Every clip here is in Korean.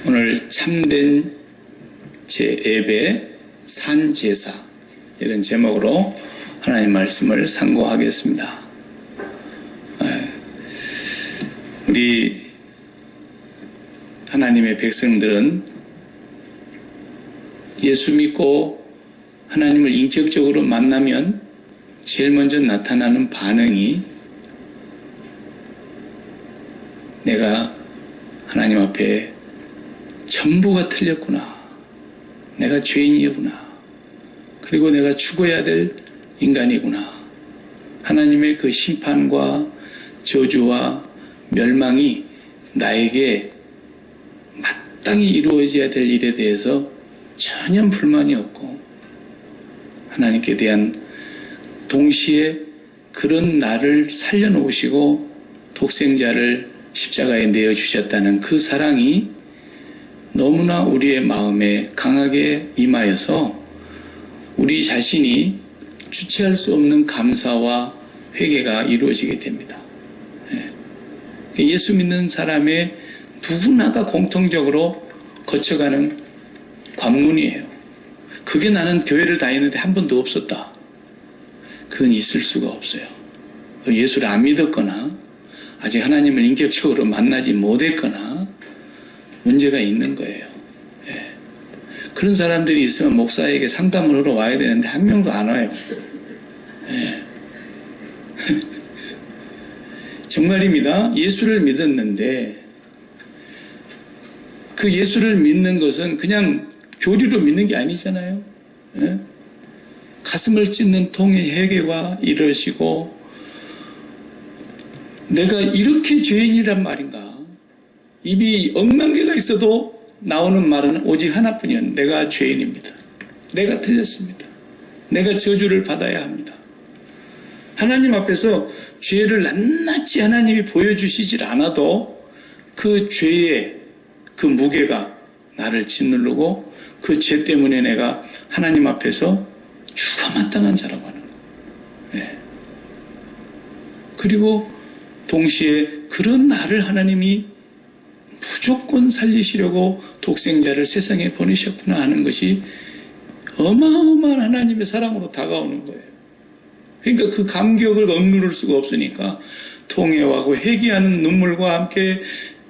오늘 참된 예배 산제사 이런 제목으로 하나님 말씀을 상고하겠습니다. 우리 하나님의 백성들은 예수 믿고 하나님을 인격적으로 만나면 제일 먼저 나타나는 반응이 내가 하나님 앞에 전부가 틀렸구나. 내가 죄인이구나. 그리고 내가 죽어야 될 인간이구나. 하나님의 그 심판과 저주와 멸망이 나에게 마땅히 이루어져야 될 일에 대해서 전혀 불만이 없고 하나님께 대한 동시에 그런 나를 살려놓으시고 독생자를 십자가에 내어주셨다는 그 사랑이 너무나 우리의 마음에 강하게 임하여서 우리 자신이 주체할 수 없는 감사와 회개가 이루어지게 됩니다. 예수 믿는 사람의 누구나가 공통적으로 거쳐가는 관문이에요. 그게 나는 교회를 다니는데 한 번도 없었다. 그건 있을 수가 없어요. 예수를 안 믿었거나 아직 하나님을 인격적으로 만나지 못했거나 문제가 있는 거예요. 그런 사람들이 있으면 목사에게 상담을 하러 와야 되는데 한 명도 안 와요. 정말입니다. 예수를 믿었는데 그 예수를 믿는 것은 그냥 교리로 믿는 게 아니잖아요. 가슴을 찢는 통의 회개가 이러시고 내가 이렇게 죄인이란 말인가. 입이 억만 개가 있어도 나오는 말은 오직 하나뿐이야. 내가 죄인입니다. 내가 틀렸습니다. 내가 저주를 받아야 합니다. 하나님 앞에서 죄를 낱낱이 하나님이 보여주시질 않아도 그 죄의 그 무게가 나를 짓누르고 그 죄 때문에 내가 하나님 앞에서 죽어마땅한 자라고 하는 거예요. 그리고 동시에 그런 나를 하나님이 무조건 살리시려고 독생자를 세상에 보내셨구나 하는 것이 어마어마한 하나님의 사랑으로 다가오는 거예요. 그러니까 그 감격을 억누를 수가 없으니까 통회하고 회개하는 눈물과 함께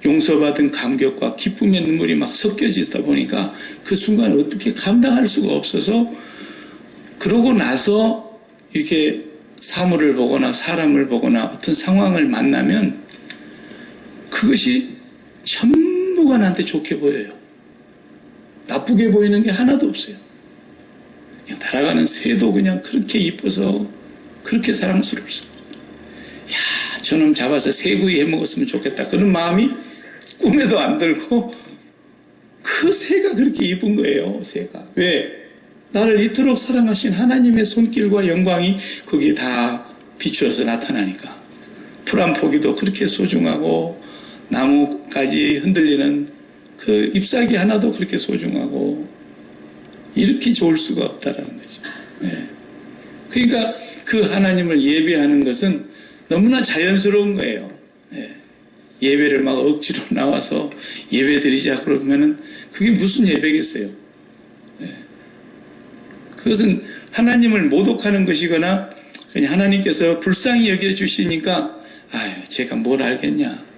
용서받은 감격과 기쁨의 눈물이 막 섞여지다 보니까 그 순간을 어떻게 감당할 수가 없어서 그러고 나서 이렇게 사물을 보거나 사람을 보거나 어떤 상황을 만나면 그것이 전부가 나한테 좋게 보여요. 나쁘게 보이는 게 하나도 없어요. 그냥 날아가는 새도 그냥 그렇게 이뻐서 그렇게 사랑스럽소. 야, 저놈 잡아서 새구이 해먹었으면 좋겠다. 그런 마음이 꿈에도 안 들고 그 새가 그렇게 이쁜 거예요. 새가. 왜? 나를 이토록 사랑하신 하나님의 손길과 영광이 거기에 다 비추어서 나타나니까. 풀 한 포기도 그렇게 소중하고 나무까지 흔들리는 그 잎사귀 하나도 그렇게 소중하고 이렇게 좋을 수가 없다라는 거죠. 그러니까 그 하나님을 예배하는 것은 너무나 자연스러운 거예요. 예배를 막 억지로 나와서 예배 드리자 그러면은 그게 무슨 예배겠어요? 그것은 하나님을 모독하는 것이거나 그냥 하나님께서 불쌍히 여겨주시니까 아유 제가 뭘 알겠냐.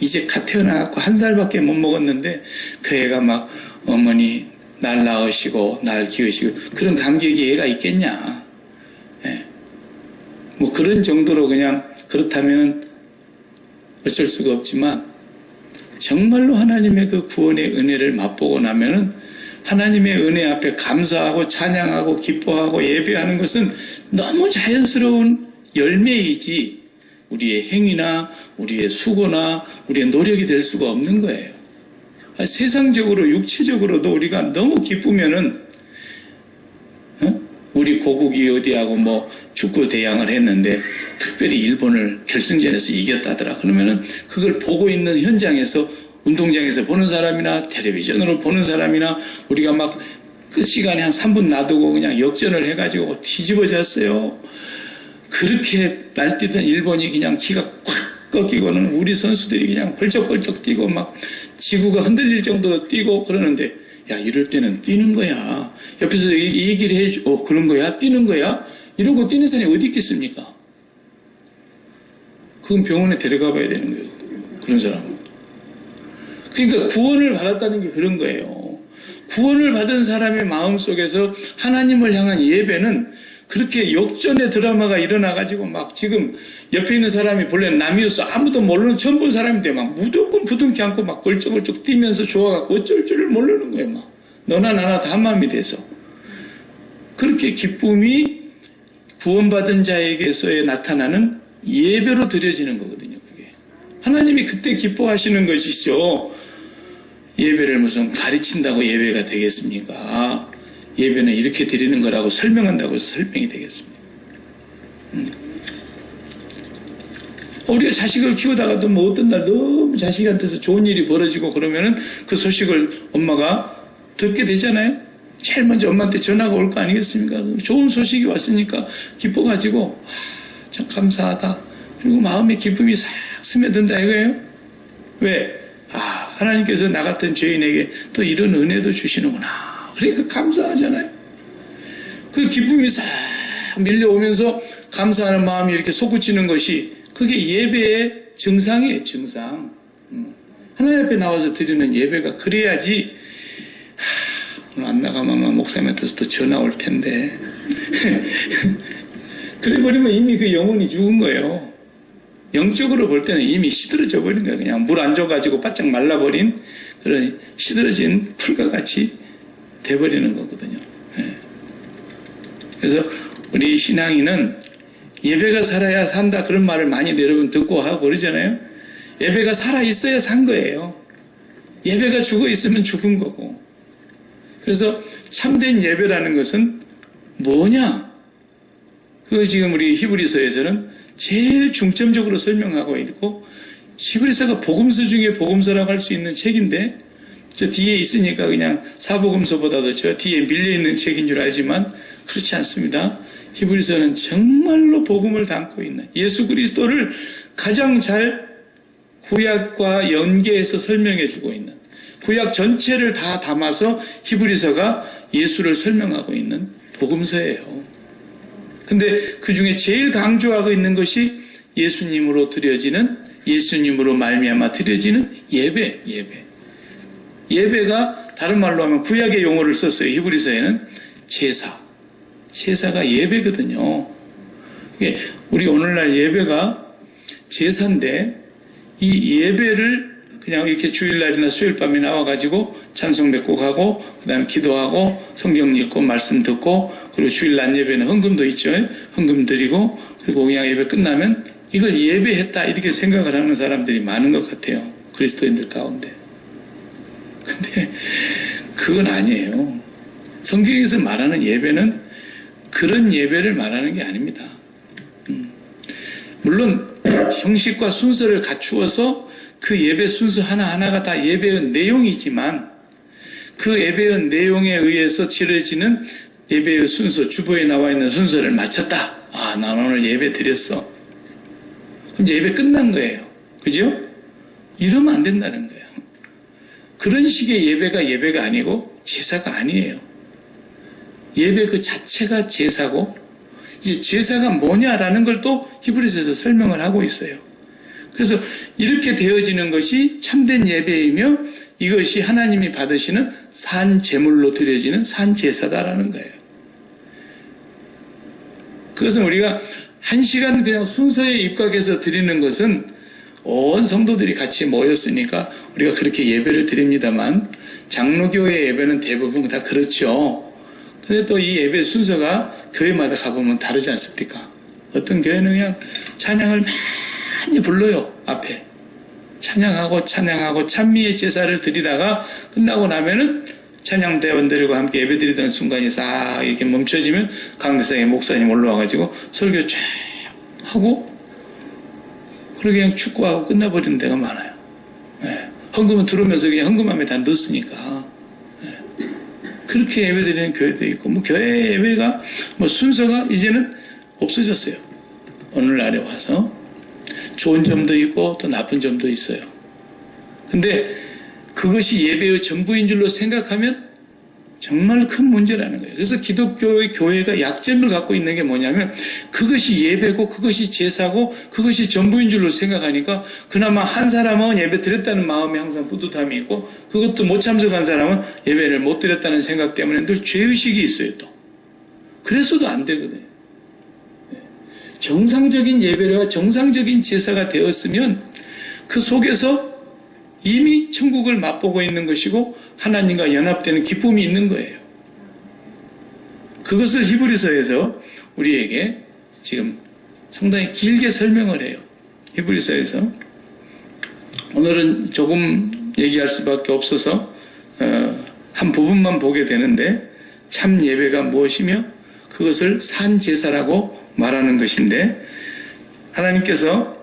이제 갓 태어나갖고 1살밖에 못 먹었는데 그 애가 막 어머니 날 낳으시고 날 키우시고 그런 감격이 애가 있겠냐. 뭐 그런 정도로 그냥 그렇다면 어쩔 수가 없지만 정말로 하나님의 그 구원의 은혜를 맛보고 나면은 하나님의 은혜 앞에 감사하고 찬양하고 기뻐하고 예배하는 것은 너무 자연스러운 열매이지 우리의 행위나 우리의 수고나 우리의 노력이 될 수가 없는 거예요. 세상적으로 육체적으로도 우리가 너무 기쁘면은 우리 고국이 어디하고 뭐 축구 대항을 했는데 특별히 일본을 결승전에서 이겼다더라. 그러면은 그걸 보고 있는 현장에서 운동장에서 보는 사람이나 텔레비전으로 보는 사람이나 우리가 막 그 시간에 한 3분 놔두고 그냥 역전을 해가지고 뒤집어졌어요. 그렇게 날뛰던 일본이 그냥 기가 꽉 꺾이고는 우리 선수들이 그냥 벌쩍벌쩍 뛰고 막 지구가 흔들릴 정도로 뛰고 그러는데, 야, 이럴 때는 뛰는 거야. 옆에서 이 얘기를 해줘. 그런 거야? 뛰는 거야? 이러고 뛰는 사람이 어디 있겠습니까? 그건 병원에 데려가 봐야 되는 거예요. 그런 사람은. 그러니까 구원을 받았다는 게 그런 거예요. 구원을 받은 사람의 마음속에서 하나님을 향한 예배는 그렇게 역전의 드라마가 일어나가지고 막 지금 옆에 있는 사람이 본래 남이었어. 아무도 모르는 처음 본 사람인데 막 무조건 부둥켜 안고 막 걸쩍걸쩍 뛰면서 좋아갖고 어쩔 줄을 모르는 거예요. 막 너나 나나 다 한 마음이 돼서. 그렇게 기쁨이 구원받은 자에게서의 나타나는 예배로 드려지는 거거든요. 그게 하나님이 그때 기뻐하시는 것이죠. 예배를 무슨 가르친다고 예배가 되겠습니까? 예배는 이렇게 드리는 거라고 설명한다고 해서 설명이 되겠습니다. 우리가 자식을 키우다가도 뭐 어떤 날 너무 자식한테서 좋은 일이 벌어지고 그러면은 그 소식을 엄마가 듣게 되잖아요. 제일 먼저 엄마한테 전화가 올 거 아니겠습니까? 좋은 소식이 왔으니까 기뻐가지고 참 감사하다. 그리고 마음의 기쁨이 싹 스며든다 이거예요. 왜? 하나님께서 나 같은 죄인에게 또 이런 은혜도 주시는구나. 그러니까 감사하잖아요. 그 기쁨이 싹 밀려오면서 감사하는 마음이 이렇게 솟구치는 것이 그게 예배의 증상이에요. 증상. 하나님 앞에 나와서 드리는 예배가 그래야지. 오늘 안 나가면 목사님한테서 또 전화 올 텐데. 그래버리면 이미 그 영혼이 죽은 거예요. 영적으로 볼 때는 이미 시들어져 버린 거예요. 그냥 물 안 줘가지고 바짝 말라버린 그런 시들어진 풀과 같이 돼버리는 거거든요. 그래서 우리 신앙인은 예배가 살아야 산다 그런 말을 많이 여러분 듣고 하고 그러잖아요. 예배가 살아있어야 산 거예요. 예배가 죽어있으면 죽은 거고. 그래서 참된 예배라는 것은 뭐냐? 그걸 지금 우리 히브리서에서는 제일 중점적으로 설명하고 있고, 히브리서가 복음서 중에 복음서라고 할 수 있는 책인데, 저 뒤에 있으니까 그냥 사복음서보다도 저 뒤에 밀려있는 책인 줄 알지만 그렇지 않습니다. 히브리서는 정말로 복음을 담고 있는, 예수 그리스도를 가장 잘 구약과 연계해서 설명해주고 있는, 구약 전체를 다 담아서 히브리서가 예수를 설명하고 있는 복음서예요. 근데 그 중에 제일 강조하고 있는 것이 예수님으로 드려지는, 예수님으로 말미암아 드려지는 예배가 다른 말로 하면 구약의 용어를 썼어요. 히브리서에는 제사가 예배거든요. 우리 오늘날 예배가 제사인데, 이 예배를 그냥 이렇게 주일날이나 수요일밤에 나와가지고 찬송 뱉고 가고, 그 다음에 기도하고, 성경 읽고, 말씀 듣고, 그리고 주일 낮 예배는 헌금도 있죠. 헌금 드리고, 그리고 그냥 예배 끝나면 이걸 예배했다, 이렇게 생각을 하는 사람들이 많은 것 같아요. 그리스도인들 가운데. 근데 그건 아니에요. 성경에서 말하는 예배는 그런 예배를 말하는 게 아닙니다. 물론 형식과 순서를 갖추어서 그 예배 순서 하나하나가 다 예배의 내용이지만, 그 예배의 내용에 의해서 치러지는 예배의 순서, 주보에 나와 있는 순서를 맞췄다. 난 오늘 예배 드렸어. 그럼 이제 예배 끝난 거예요. 그죠? 이러면 안 된다는 거예요. 그런 식의 예배가 아니고 제사가 아니에요. 예배 그 자체가 제사고, 이제 제사가 뭐냐라는 걸 또 히브리서에서 설명을 하고 있어요. 그래서 이렇게 되어지는 것이 참된 예배이며, 이것이 하나님이 받으시는 산 제물로 드려지는 산 제사다라는 거예요. 그것은 우리가 1시간 그냥 순서에 입각해서 드리는 것은 온 성도들이 같이 모였으니까 우리가 그렇게 예배를 드립니다만, 장로교회 예배는 대부분 다 그렇죠. 근데 또 이 예배 순서가 교회마다 가보면 다르지 않습니까? 어떤 교회는 그냥 찬양을 많이 불러요. 앞에 찬양하고 찬미의 제사를 드리다가 끝나고 나면은 찬양대원들과 함께 예배드리던 순간이 싹 이렇게 멈춰지면 강대상의 목사님 올라와가지고 설교 쫙 하고, 그러고 그냥 축구하고 끝나버리는 데가 많아요. 헌금은 들어오면서 그냥 헌금함에 다 넣었으니까. 그렇게 예배드리는 교회도 있고, 뭐 교회 예배가 뭐 순서가 이제는 없어졌어요. 오늘날에 와서 좋은 점도 있고 또 나쁜 점도 있어요. 근데 그것이 예배의 전부인 줄로 생각하면 정말 큰 문제라는 거예요. 그래서 기독교의 교회가 약점을 갖고 있는 게 뭐냐면 그것이 예배고 그것이 제사고 그것이 전부인 줄로 생각하니까 그나마 한 사람은 예배 드렸다는 마음에 항상 뿌듯함이 있고 그것도 못 참석한 사람은 예배를 못 드렸다는 생각 때문에 늘 죄의식이 있어요 또. 그래서도 안 되거든요. 정상적인 예배가 정상적인 제사가 되었으면 그 속에서 이미 천국을 맛보고 있는 것이고 하나님과 연합되는 기쁨이 있는 거예요. 그것을 히브리서에서 우리에게 지금 상당히 길게 설명을 해요. 히브리서에서. 오늘은 조금 얘기할 수밖에 없어서 한 부분만 보게 되는데 참 예배가 무엇이며 그것을 산제사라고 말하는 것인데 하나님께서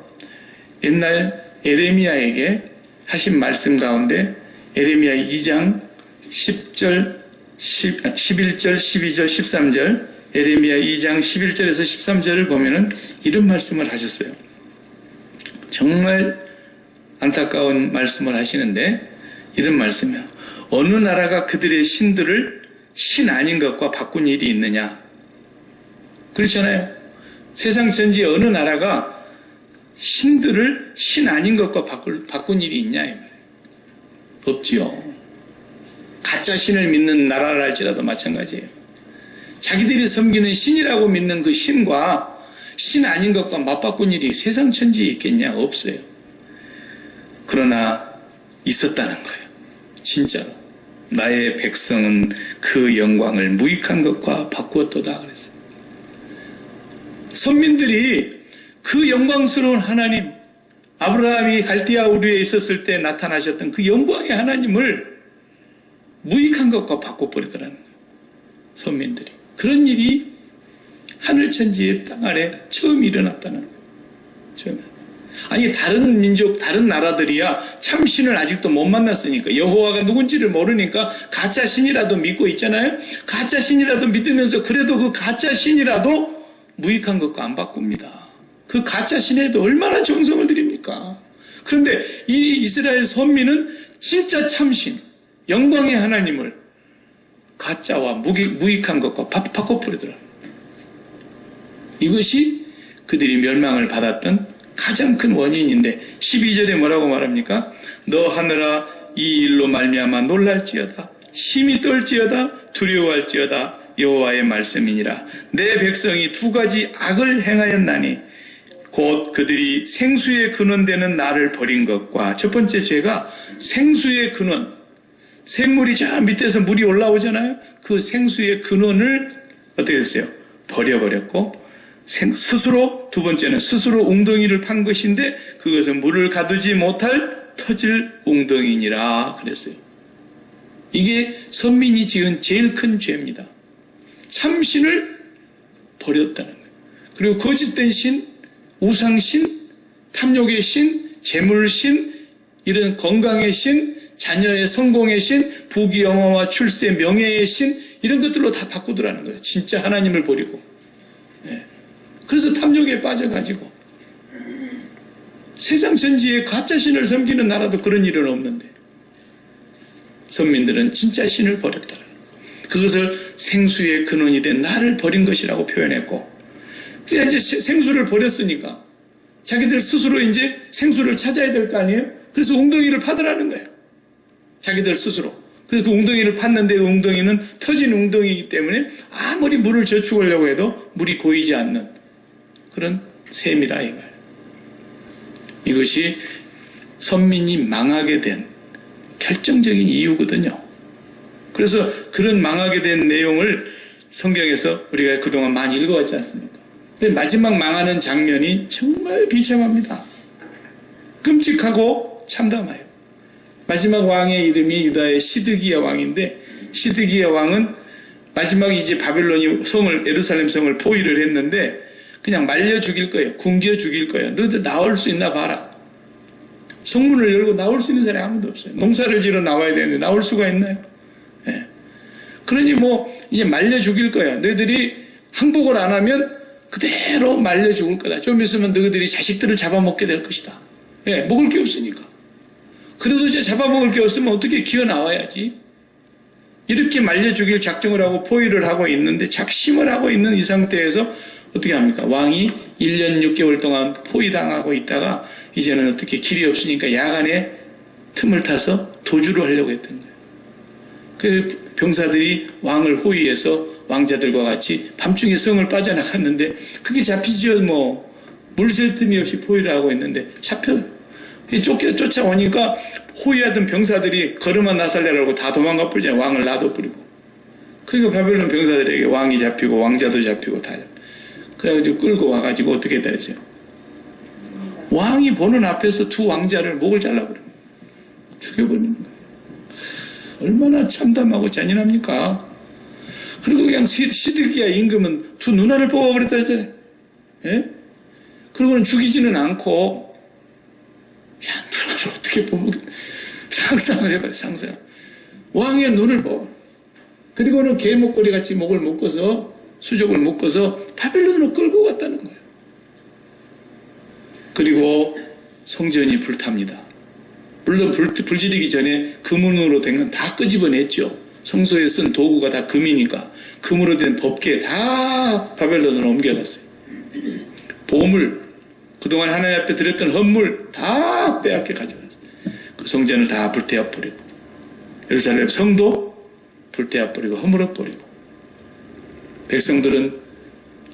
옛날 에레미야에게 하신 말씀 가운데 에레미야 2장 10절, 11절, 12절, 13절 에레미야 2장 11절에서 13절을 보면은 이런 말씀을 하셨어요. 정말 안타까운 말씀을 하시는데 이런 말씀이에요. 어느 나라가 그들의 신들을 신 아닌 것과 바꾼 일이 있느냐? 그렇잖아요. 세상 전지에 어느 나라가 신들을 신 아닌 것과 바꾼 일이 있냐? 이 말이에요. 없지요. 가짜 신을 믿는 나라를 할지라도 마찬가지예요. 자기들이 섬기는 신이라고 믿는 그 신과 신 아닌 것과 맞바꾼 일이 세상 천지에 있겠냐? 없어요. 그러나 있었다는 거예요. 진짜로. 나의 백성은 그 영광을 무익한 것과 바꾸었도다 그랬어요. 선민들이 그 영광스러운 하나님, 아브라함이 갈대아 우르에 있었을 때 나타나셨던 그 영광의 하나님을 무익한 것과 바꿔버리더라는 거예요. 선민들이. 그런 일이 하늘천지의 땅 아래 처음 일어났다는 거예요. 처음에. 아니 다른 민족, 다른 나라들이야 참신을 아직도 못 만났으니까 여호와가 누군지를 모르니까 가짜 신이라도 믿고 있잖아요. 가짜 신이라도 믿으면서 그래도 그 가짜 신이라도 무익한 것과 안 바꿉니다. 그 가짜 신에도 얼마나 정성을 들입니까? 그런데 이 이스라엘 선민은 진짜 참신, 영광의 하나님을 가짜와 무익한 것과 바꿔버리더라. 이것이 그들이 멸망을 받았던 가장 큰 원인인데 12절에 뭐라고 말합니까? 너 하늘아 이 일로 말미암아 놀랄지어다 심히 떨지어다 두려워할지어다 여호와의 말씀이니라. 내 백성이 두 가지 악을 행하였나니 곧 그들이 생수의 근원되는 나를 버린 것과 첫 번째 죄가 생수의 근원, 샘물이 저 밑에서 물이 올라오잖아요. 그 생수의 근원을 어떻게 했어요? 버려버렸고 스스로 두 번째는 스스로 웅덩이를 판 것인데 그것은 물을 가두지 못할 터질 웅덩이니라 그랬어요. 이게 선민이 지은 제일 큰 죄입니다. 참신을 버렸다는 거예요. 그리고 거짓된 신, 우상신, 탐욕의 신, 재물신, 이런 건강의 신, 자녀의 성공의 신, 부귀영화와 출세, 명예의 신 이런 것들로 다 바꾸더라는 거예요. 진짜 하나님을 버리고. 네. 그래서 탐욕에 빠져가지고 세상 전지에 가짜 신을 섬기는 나라도 그런 일은 없는데 선민들은 진짜 신을 버렸다. 그것을 생수의 근원이 된 나를 버린 것이라고 표현했고 그래야 이제 생수를 버렸으니까 자기들 스스로 이제 생수를 찾아야 될 거 아니에요? 그래서 웅덩이를 파더라는 거예요. 자기들 스스로. 그래서 그 웅덩이를 팠는데 그 웅덩이는 터진 웅덩이이기 때문에 아무리 물을 저축하려고 해도 물이 고이지 않는 그런 셈이라 이거예요. 이것이 선민이 망하게 된 결정적인 이유거든요. 그래서 그런 망하게 된 내용을 성경에서 우리가 그동안 많이 읽어왔지 않습니까? 근데 마지막 망하는 장면이 정말 비참합니다. 끔찍하고 참담해요. 마지막 왕의 이름이 유다의 시드기야 왕인데 시드기야 왕은 마지막 이제 바벨론이 예루살렘 성을 포위를 했는데 그냥 말려 죽일 거예요. 굶겨 죽일 거예요. 너희들 나올 수 있나 봐라. 성문을 열고 나올 수 있는 사람이 아무도 없어요. 농사를 지러 나와야 되는데 나올 수가 있나요? 네. 그러니 이제 말려 죽일 거야. 너희들이 항복을 안 하면 그대로 말려 죽을 거다. 좀 있으면 너희들이 자식들을 잡아먹게 될 것이다. 예, 먹을 게 없으니까. 그래도 이제 잡아먹을 게 없으면 어떻게 기어 나와야지. 이렇게 말려 죽일 작정을 하고 포위를 하고 있는데 작심을 하고 있는 이 상태에서 어떻게 합니까? 왕이 1년 6개월 동안 포위당하고 있다가 이제는 어떻게 길이 없으니까 야간에 틈을 타서 도주를 하려고 했던 거예요. 그 병사들이 왕을 호위해서 왕자들과 같이 밤중에 성을 빠져나갔는데 그게 잡히죠. 뭐 물샐 틈이 없이 포위를 하고 있는데 쫓아오니까 호위하던 병사들이 걸음아 나살래라고 다 도망가 버리잖아요. 왕을 놔둬버리고. 그러니까 바벨론 병사들에게 왕이 잡히고 왕자도 잡히고 다 잡히고. 그래가지고 끌고 와가지고 어떻게 했다 했어요? 왕이 보는 앞에서 두 왕자를 목을 잘라버려요. 죽여버리는 거예요. 얼마나 참담하고 잔인합니까? 그리고 그냥 시드기야 임금은 두 누나를 뽑아버렸다 했잖아요. 예? 그리고는 죽이지는 않고, 야, 누나를 어떻게 뽑아? 상상을 해봐요, 상상. 왕의 눈을 뽑아. 그리고는 개 목걸이 같이 목을 묶어서, 수족을 묶어서 바벨론으로 끌고 갔다는 거예요. 그리고 성전이 불탑니다. 물론 불 지르기 전에 금으로 된 건 다 끄집어냈죠. 성소에 쓴 도구가 다 금이니까 금으로 된 법궤 다 바벨론으로 옮겨갔어요. 보물, 그동안 하나님 앞에 드렸던 헌물 다 빼앗겨 가져갔어요. 그 성전을 다 불태워버리고 예루살렘 성도 불태워버리고 허물어버리고 백성들은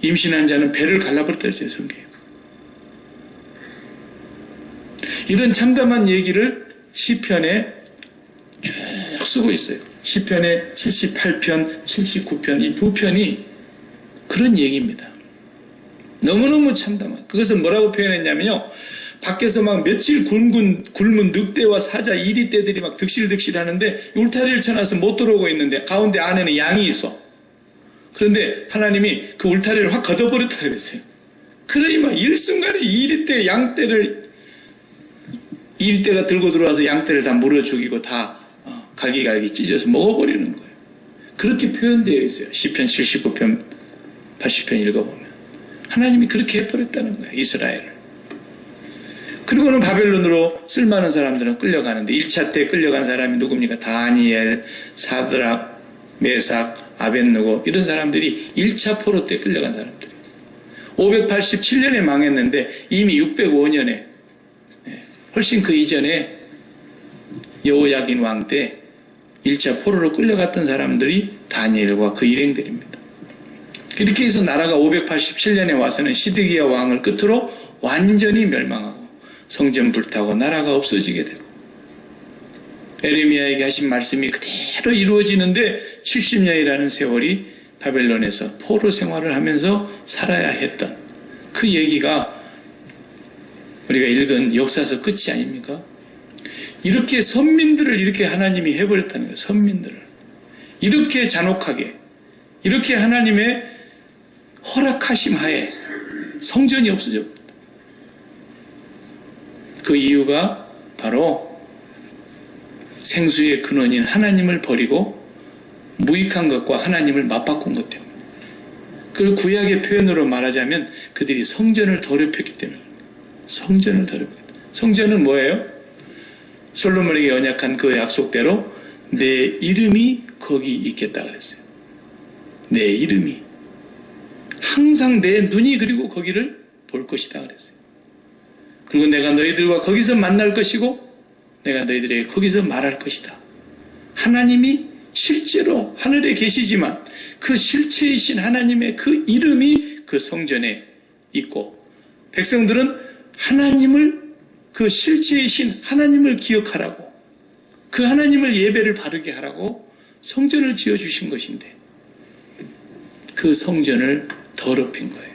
임신한 자는 배를 갈라버렸다 했어요. 성경에. 이런 참담한 얘기를 시편에 쭉 쓰고 있어요. 시편의 78편, 79편 이 두 편이 그런 얘기입니다. 너무너무 참담한. 그것은 뭐라고 표현했냐면요. 밖에서 막 며칠 굶은 늑대와 사자, 이리떼들이 막 득실득실 하는데 울타리를 쳐놔서 못 들어오고 있는데 가운데 안에는 양이 있어. 그런데 하나님이 그 울타리를 확 걷어버렸다 그랬어요. 그러니 막 일순간에 이리떼, 양떼를 이리떼가 들고 들어와서 양떼를 다 물어 죽이고 다 갈기갈기 찢어서 먹어버리는 거예요. 그렇게 표현되어 있어요. 시편 79편, 80편 읽어보면. 하나님이 그렇게 해버렸다는 거예요. 이스라엘을. 그리고는 바벨론으로 쓸만한 사람들은 끌려가는데 1차 때 끌려간 사람이 누굽니까? 다니엘, 사드락, 메삭, 아벳느고 이런 사람들이 1차 포로 때 끌려간 사람들. 587년에 망했는데 이미 605년에 훨씬 그 이전에 여호야긴 왕 때 1차 포로로 끌려갔던 사람들이 다니엘과 그 일행들입니다. 이렇게 해서 나라가 587년에 와서는 시드기야 왕을 끝으로 완전히 멸망하고 성전 불타고 나라가 없어지게 되고 에레미야에게 하신 말씀이 그대로 이루어지는데 70년이라는 세월이 바벨론에서 포로 생활을 하면서 살아야 했던 그 얘기가 우리가 읽은 역사서 끝이 아닙니까? 이렇게 선민들을 이렇게 하나님이 해버렸다는 거예요. 선민들을. 이렇게 잔혹하게 이렇게 하나님의 허락하심 하에 성전이 없어졌다. 그 이유가 바로 생수의 근원인 하나님을 버리고 무익한 것과 하나님을 맞바꾼 것 때문에. 그 구약의 표현으로 말하자면 그들이 성전을 더럽혔기 때문에. 성전을 더럽혔다. 성전은 뭐예요? 솔로몬에게 언약한 그 약속대로 내 이름이 거기 있겠다 그랬어요. 내 이름이. 항상 내 눈이 그리고 거기를 볼 것이다 그랬어요. 그리고 내가 너희들과 거기서 만날 것이고 내가 너희들에게 거기서 말할 것이다. 하나님이 실제로 하늘에 계시지만 그 실체이신 하나님의 그 이름이 그 성전에 있고 백성들은 하나님을 그 실체이신 하나님을 기억하라고 그 하나님을 예배를 바르게 하라고 성전을 지어주신 것인데 그 성전을 더럽힌 거예요.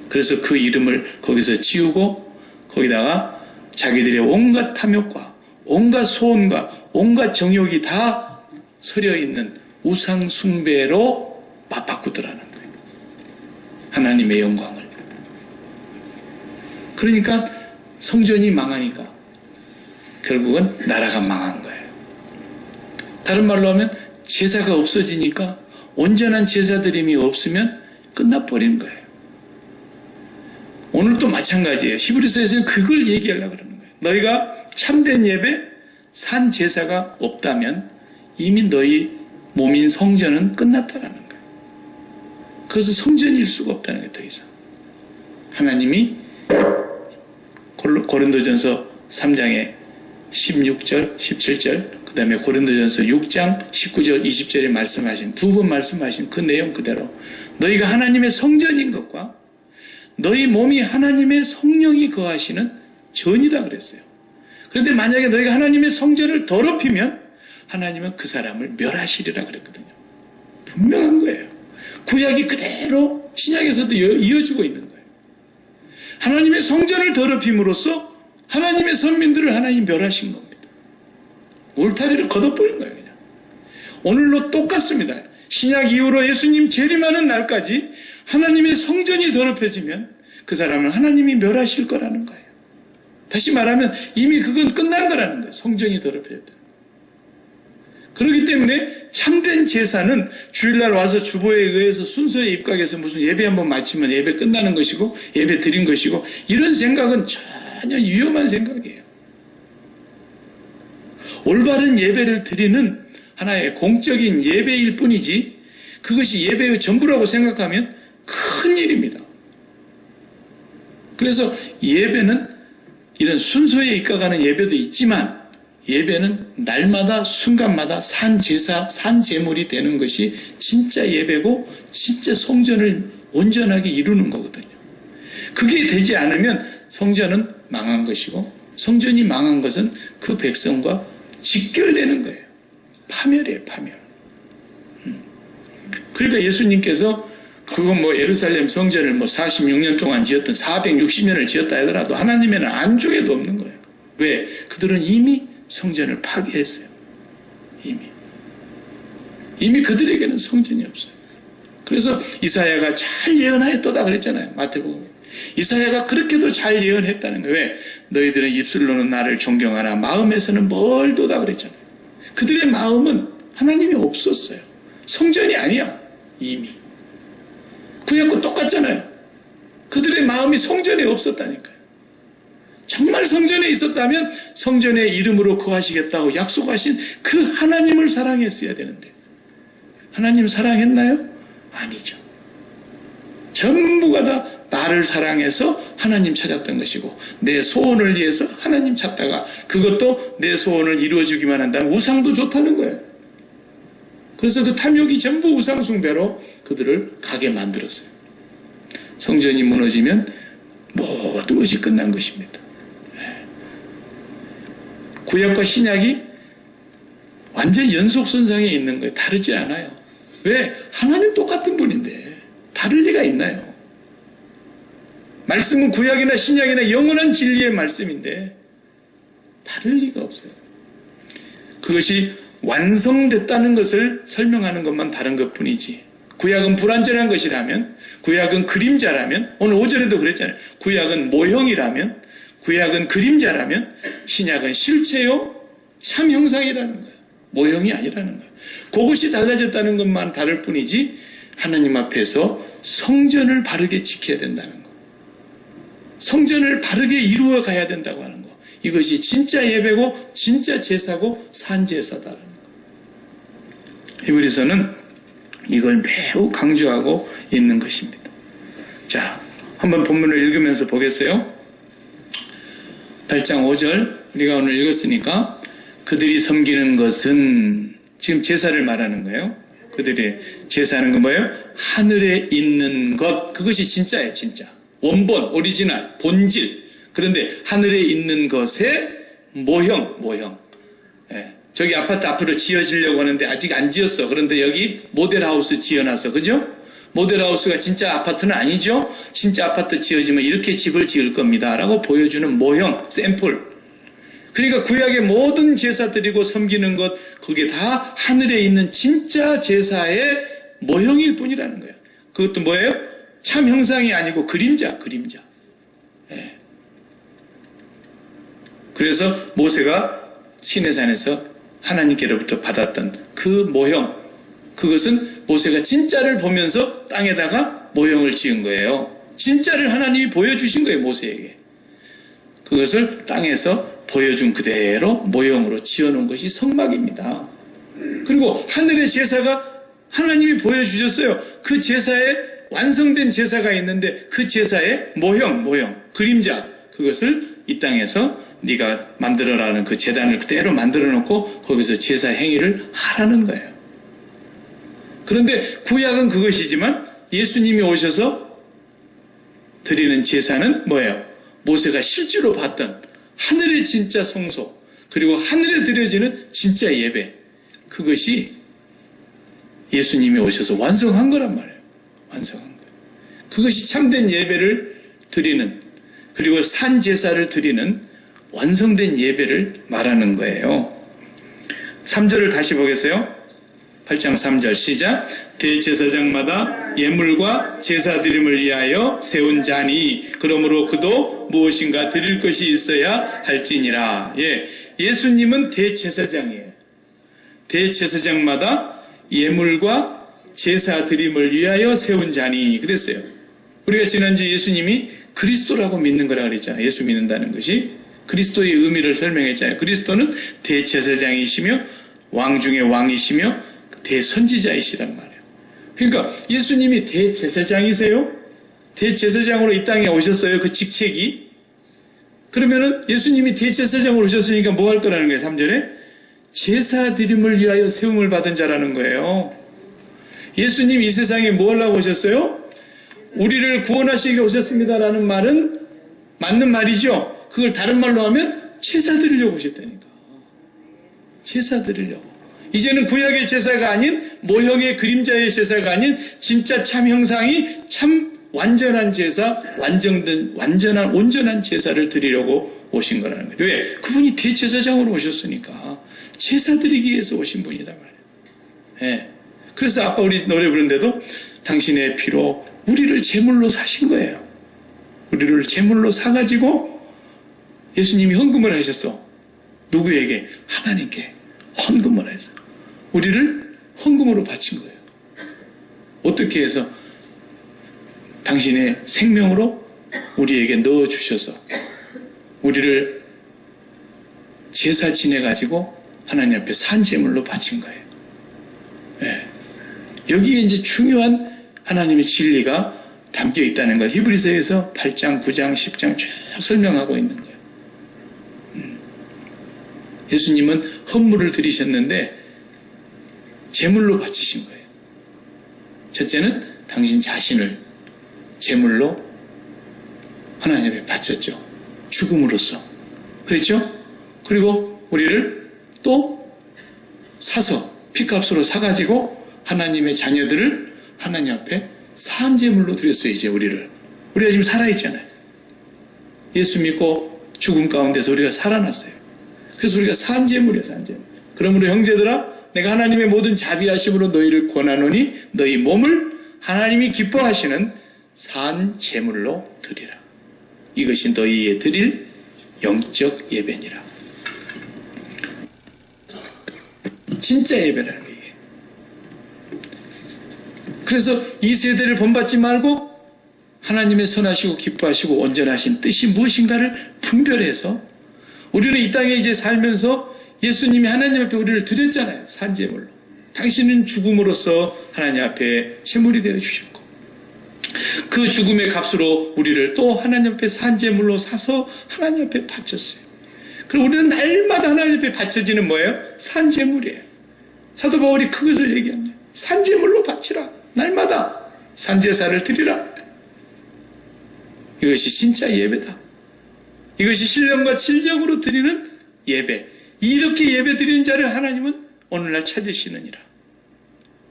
그래서 그 이름을 거기서 지우고 거기다가 자기들의 온갖 탐욕과 온갖 소원과 온갖 정욕이 다 서려 있는 우상 숭배로 맞바꾸더라는 거예요. 하나님의 영광을. 그러니까 성전이 망하니까 결국은 나라가 망한 거예요. 다른 말로 하면 제사가 없어지니까 온전한 제사 드림이 없으면 끝나버린 거예요. 오늘도 마찬가지예요. 히브리서에서는 그걸 얘기하려고 그러는 거예요. 너희가 참된 예배, 산 제사가 없다면 이미 너희 몸인 성전은 끝났다라는 거예요. 그것은 성전일 수가 없다는 거예요. 더 이상. 하나님이 고린도전서 3장에 16절, 17절, 그 다음에 고린도전서 6장 19절, 20절에 말씀하신, 두 번 말씀하신 그 내용 그대로 너희가 하나님의 성전인 것과 너희 몸이 하나님의 성령이 거하시는 전이다 그랬어요. 그런데 만약에 너희가 하나님의 성전을 더럽히면 하나님은 그 사람을 멸하시리라 그랬거든요. 분명한 거예요. 구약이 그대로 신약에서도 이어주고 있는 거예요. 하나님의 성전을 더럽힘으로써 하나님의 선민들을 하나님 멸하신 겁니다. 울타리를 걷어버린 거예요. 그냥. 오늘로 똑같습니다. 신약 이후로 예수님 재림하는 날까지 하나님의 성전이 더럽혀지면 그 사람을 하나님이 멸하실 거라는 거예요. 다시 말하면 이미 그건 끝난 거라는 거예요. 성전이 더럽혀졌다. 그렇기 때문에 참된 제사는 주일날 와서 주보에 의해서 순서에 입각해서 무슨 예배 한번 마치면 예배 끝나는 것이고 예배 드린 것이고 이런 생각은 전혀 위험한 생각이에요. 올바른 예배를 드리는 하나의 공적인 예배일 뿐이지 그것이 예배의 전부라고 생각하면 큰 일입니다. 그래서 예배는 이런 순서에 입각하는 예배도 있지만 예배는 날마다 순간마다 산 제사, 산 제물이 되는 것이 진짜 예배고 진짜 성전을 온전하게 이루는 거거든요. 그게 되지 않으면 성전은 망한 것이고 성전이 망한 것은 그 백성과 직결되는 거예요. 파멸이에요, 파멸. 그러니까 예수님께서 그거 예루살렘 성전을 46년 동안 지었던 460년을 지었다 하더라도 하나님에는 안중에도 없는 거예요. 왜? 그들은 이미 성전을 파괴했어요. 이미 그들에게는 성전이 없어요. 그래서 이사야가 잘 예언하였도다 그랬잖아요. 마태복음. 이사야가 그렇게도 잘 예언했다는 거예요. 왜? 너희들은 입술로는 나를 존경하나 마음에서는 멀도다 그랬잖아요. 그들의 마음은 하나님이 없었어요. 성전이 아니야. 이미. 구약과 똑같잖아요. 그들의 마음이 성전에 없었다니까요. 정말 성전에 있었다면 성전의 이름으로 거하시겠다고 약속하신 그 하나님을 사랑했어야 되는데 하나님 사랑했나요? 아니죠. 전부가 다 나를 사랑해서 하나님 찾았던 것이고 내 소원을 위해서 하나님 찾다가 그것도 내 소원을 이루어주기만 한다면 우상도 좋다는 거예요. 그래서 그 탐욕이 전부 우상 숭배로 그들을 가게 만들었어요. 성전이 무너지면 모든 것이 끝난 것입니다. 구약과 신약이 완전 연속선상에 있는 거예요. 다르지 않아요. 왜? 하나님 똑같은 분인데 다를 리가 있나요? 말씀은 구약이나 신약이나 영원한 진리의 말씀인데 다를 리가 없어요. 그것이 완성됐다는 것을 설명하는 것만 다른 것뿐이지 구약은 불완전한 것이라면 구약은 그림자라면 오늘 5절에도 그랬잖아요. 구약은 모형이라면 구약은 그림자라면 신약은 실체요 참 형상이라는 거예요. 모형이 아니라는 거예요. 그것이 달라졌다는 것만 다를 뿐이지 하나님 앞에서 성전을 바르게 지켜야 된다는 거. 성전을 바르게 이루어 가야 된다고 하는 거. 이것이 진짜 예배고 진짜 제사고 산제사다라는 거. 히브리서는 이걸 매우 강조하고 있는 것입니다. 자, 한번 본문을 읽으면서 보겠어요. 8장 5절 우리가 오늘 읽었으니까 그들이 섬기는 것은 지금 제사를 말하는 거예요. 그들이 제사하는 건 뭐예요? 하늘에 있는 것 그것이 진짜예요. 진짜 원본, 오리지널, 본질. 그런데 하늘에 있는 것의 모형. 예. 저기 아파트 앞으로 지어지려고 하는데 아직 안 지었어. 그런데 여기 모델하우스 지어놨어. 그죠? 모델하우스가 진짜 아파트는 아니죠? 진짜 아파트 지어지면 이렇게 집을 지을 겁니다. 라고 보여주는 모형, 샘플. 그러니까 구약의 모든 제사 드리고 섬기는 것, 그게 다 하늘에 있는 진짜 제사의 모형일 뿐이라는 거예요. 그것도 뭐예요? 참 형상이 아니고 그림자. 예. 그래서 모세가 시내산에서 하나님께로부터 받았던 그 모형, 그것은 모세가 진짜를 보면서 땅에다가 모형을 지은 거예요. 진짜를 하나님이 보여주신 거예요, 모세에게. 그것을 땅에서 보여준 그대로 모형으로 지어놓은 것이 성막입니다. 그리고 하늘의 제사가 하나님이 보여주셨어요. 그 제사에 완성된 제사가 있는데 그 제사의 모형, 그림자, 그것을 이 땅에서 네가 만들어라는 그 제단을 그대로 만들어 놓고 거기서 제사 행위를 하라는 거예요. 그런데 구약은 그것이지만 예수님이 오셔서 드리는 제사는 뭐예요? 모세가 실제로 봤던 하늘의 진짜 성소, 그리고 하늘에 드려지는 진짜 예배, 그것이 예수님이 오셔서 완성한 거란 말이에요. 완성한 거예요. 그것이 참된 예배를 드리는, 그리고 산 제사를 드리는 완성된 예배를 말하는 거예요. 3절을 다시 보겠어요. 8장 3절 시작. 대제사장마다 예물과 제사 드림을 위하여 세운 자니 그러므로 그도 무엇인가 드릴 것이 있어야 할지니라. 예수님은 대제사장이에요. 대제사장마다 예물과 제사 드림을 위하여 세운 자니 그랬어요. 우리가 지난주 예수님이 그리스도라고 믿는 거라 그랬잖아요. 예수 믿는다는 것이 그리스도의 의미를 설명했잖아요. 그리스도는 대제사장이시며 왕 중의 왕이시며 대선지자이시란 말이에요. 그러니까 예수님이 대제사장이세요? 대제사장으로 이 땅에 오셨어요. 그 직책이. 그러면은 예수님이 대제사장으로 오셨으니까 뭐 할 거라는 거예요. 3절에 제사 드림을 위하여 세움을 받은 자라는 거예요. 예수님 이 세상에 뭐 하려고 오셨어요? 우리를 구원하시기 오셨습니다라는 말은 맞는 말이죠. 그걸 다른 말로 하면 제사 드리려고 오셨다니까. 제사 드리려고. 이제는 구약의 제사가 아닌 모형의 그림자의 제사가 아닌 진짜 참 형상이 참 완전한 제사, 온전한 제사를 드리려고 오신 거라는 거예요. 왜? 그분이 대제사장으로 오셨으니까 제사 드리기 위해서 오신 분이란 말이에요. 예. 그래서 아까 우리 노래 부른데도 당신의 피로 우리를 제물로 사신 거예요. 우리를 제물로 사가지고 예수님이 헌금을 하셨어. 누구에게? 하나님께 헌금을 해서 우리를 헌금으로 바친 거예요. 어떻게 해서? 당신의 생명으로 우리에게 넣어주셔서 우리를 제사 지내가지고 하나님 앞에 산제물로 바친 거예요. 네. 여기에 이제 중요한 하나님의 진리가 담겨 있다는 걸 히브리서에서 8장, 9장, 10장 쭉 설명하고 있는 거예요. 예수님은 헌물을 드리셨는데 제물로 바치신 거예요. 첫째는 당신 자신을 제물로 하나님 앞에 바쳤죠. 죽음으로써. 그렇죠? 그리고 우리를 또 사서 피값으로 사가지고 하나님의 자녀들을 하나님 앞에 산제물로 드렸어요. 이제 우리가 지금 살아있잖아요. 예수 믿고 죽음 가운데서 우리가 살아났어요. 그래서 우리가 산제물이에요. 산제물. 그러므로 형제들아 내가 하나님의 모든 자비하심으로 너희를 권하노니 너희 몸을 하나님이 기뻐하시는 산제물로 드리라. 이것이 너희의 드릴 영적 예배니라. 진짜 예배라는 거예요. 그래서 이 세대를 본받지 말고 하나님의 선하시고 기뻐하시고 온전하신 뜻이 무엇인가를 분별해서 우리는 이 땅에 이제 살면서 예수님이 하나님 앞에 우리를 드렸잖아요. 산제물로. 당신은 죽음으로써 하나님 앞에 제물이 되어 주셨고 그 죽음의 값으로 우리를 또 하나님 앞에 산제물로 사서 하나님 앞에 바쳤어요. 그럼 우리는 날마다 하나님 앞에 바쳐지는 뭐예요? 산제물이에요. 사도 바울이 그것을 얘기합니다. 산제물로 바치라. 날마다 산제사를 드리라. 이것이 진짜 예배다. 이것이 신령과 진정으로 드리는 예배. 이렇게 예배 드리는 자를 하나님은 오늘날 찾으시느니라.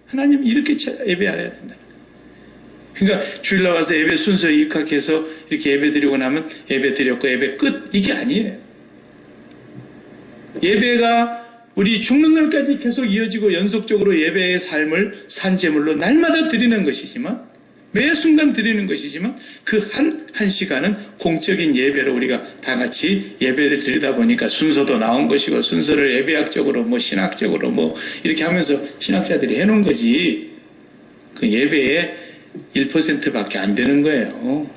하나님 이렇게 예배해야 된다. 그러니까 주일날 와서 예배 순서에 입각해서 이렇게 예배 드리고 나면 예배 드렸고 예배 끝. 이게 아니에요. 예배가 우리 죽는 날까지 계속 이어지고 연속적으로 예배의 삶을 산제물로 날마다 드리는 것이지만 매 순간 드리는 것이지만 그 한 시간은 공적인 예배로 우리가 다 같이 예배를 드리다 보니까 순서도 나온 것이고 순서를 예배학적으로 신학적으로 이렇게 하면서 신학자들이 해놓은 거지. 그 예배에 1%밖에 안 되는 거예요.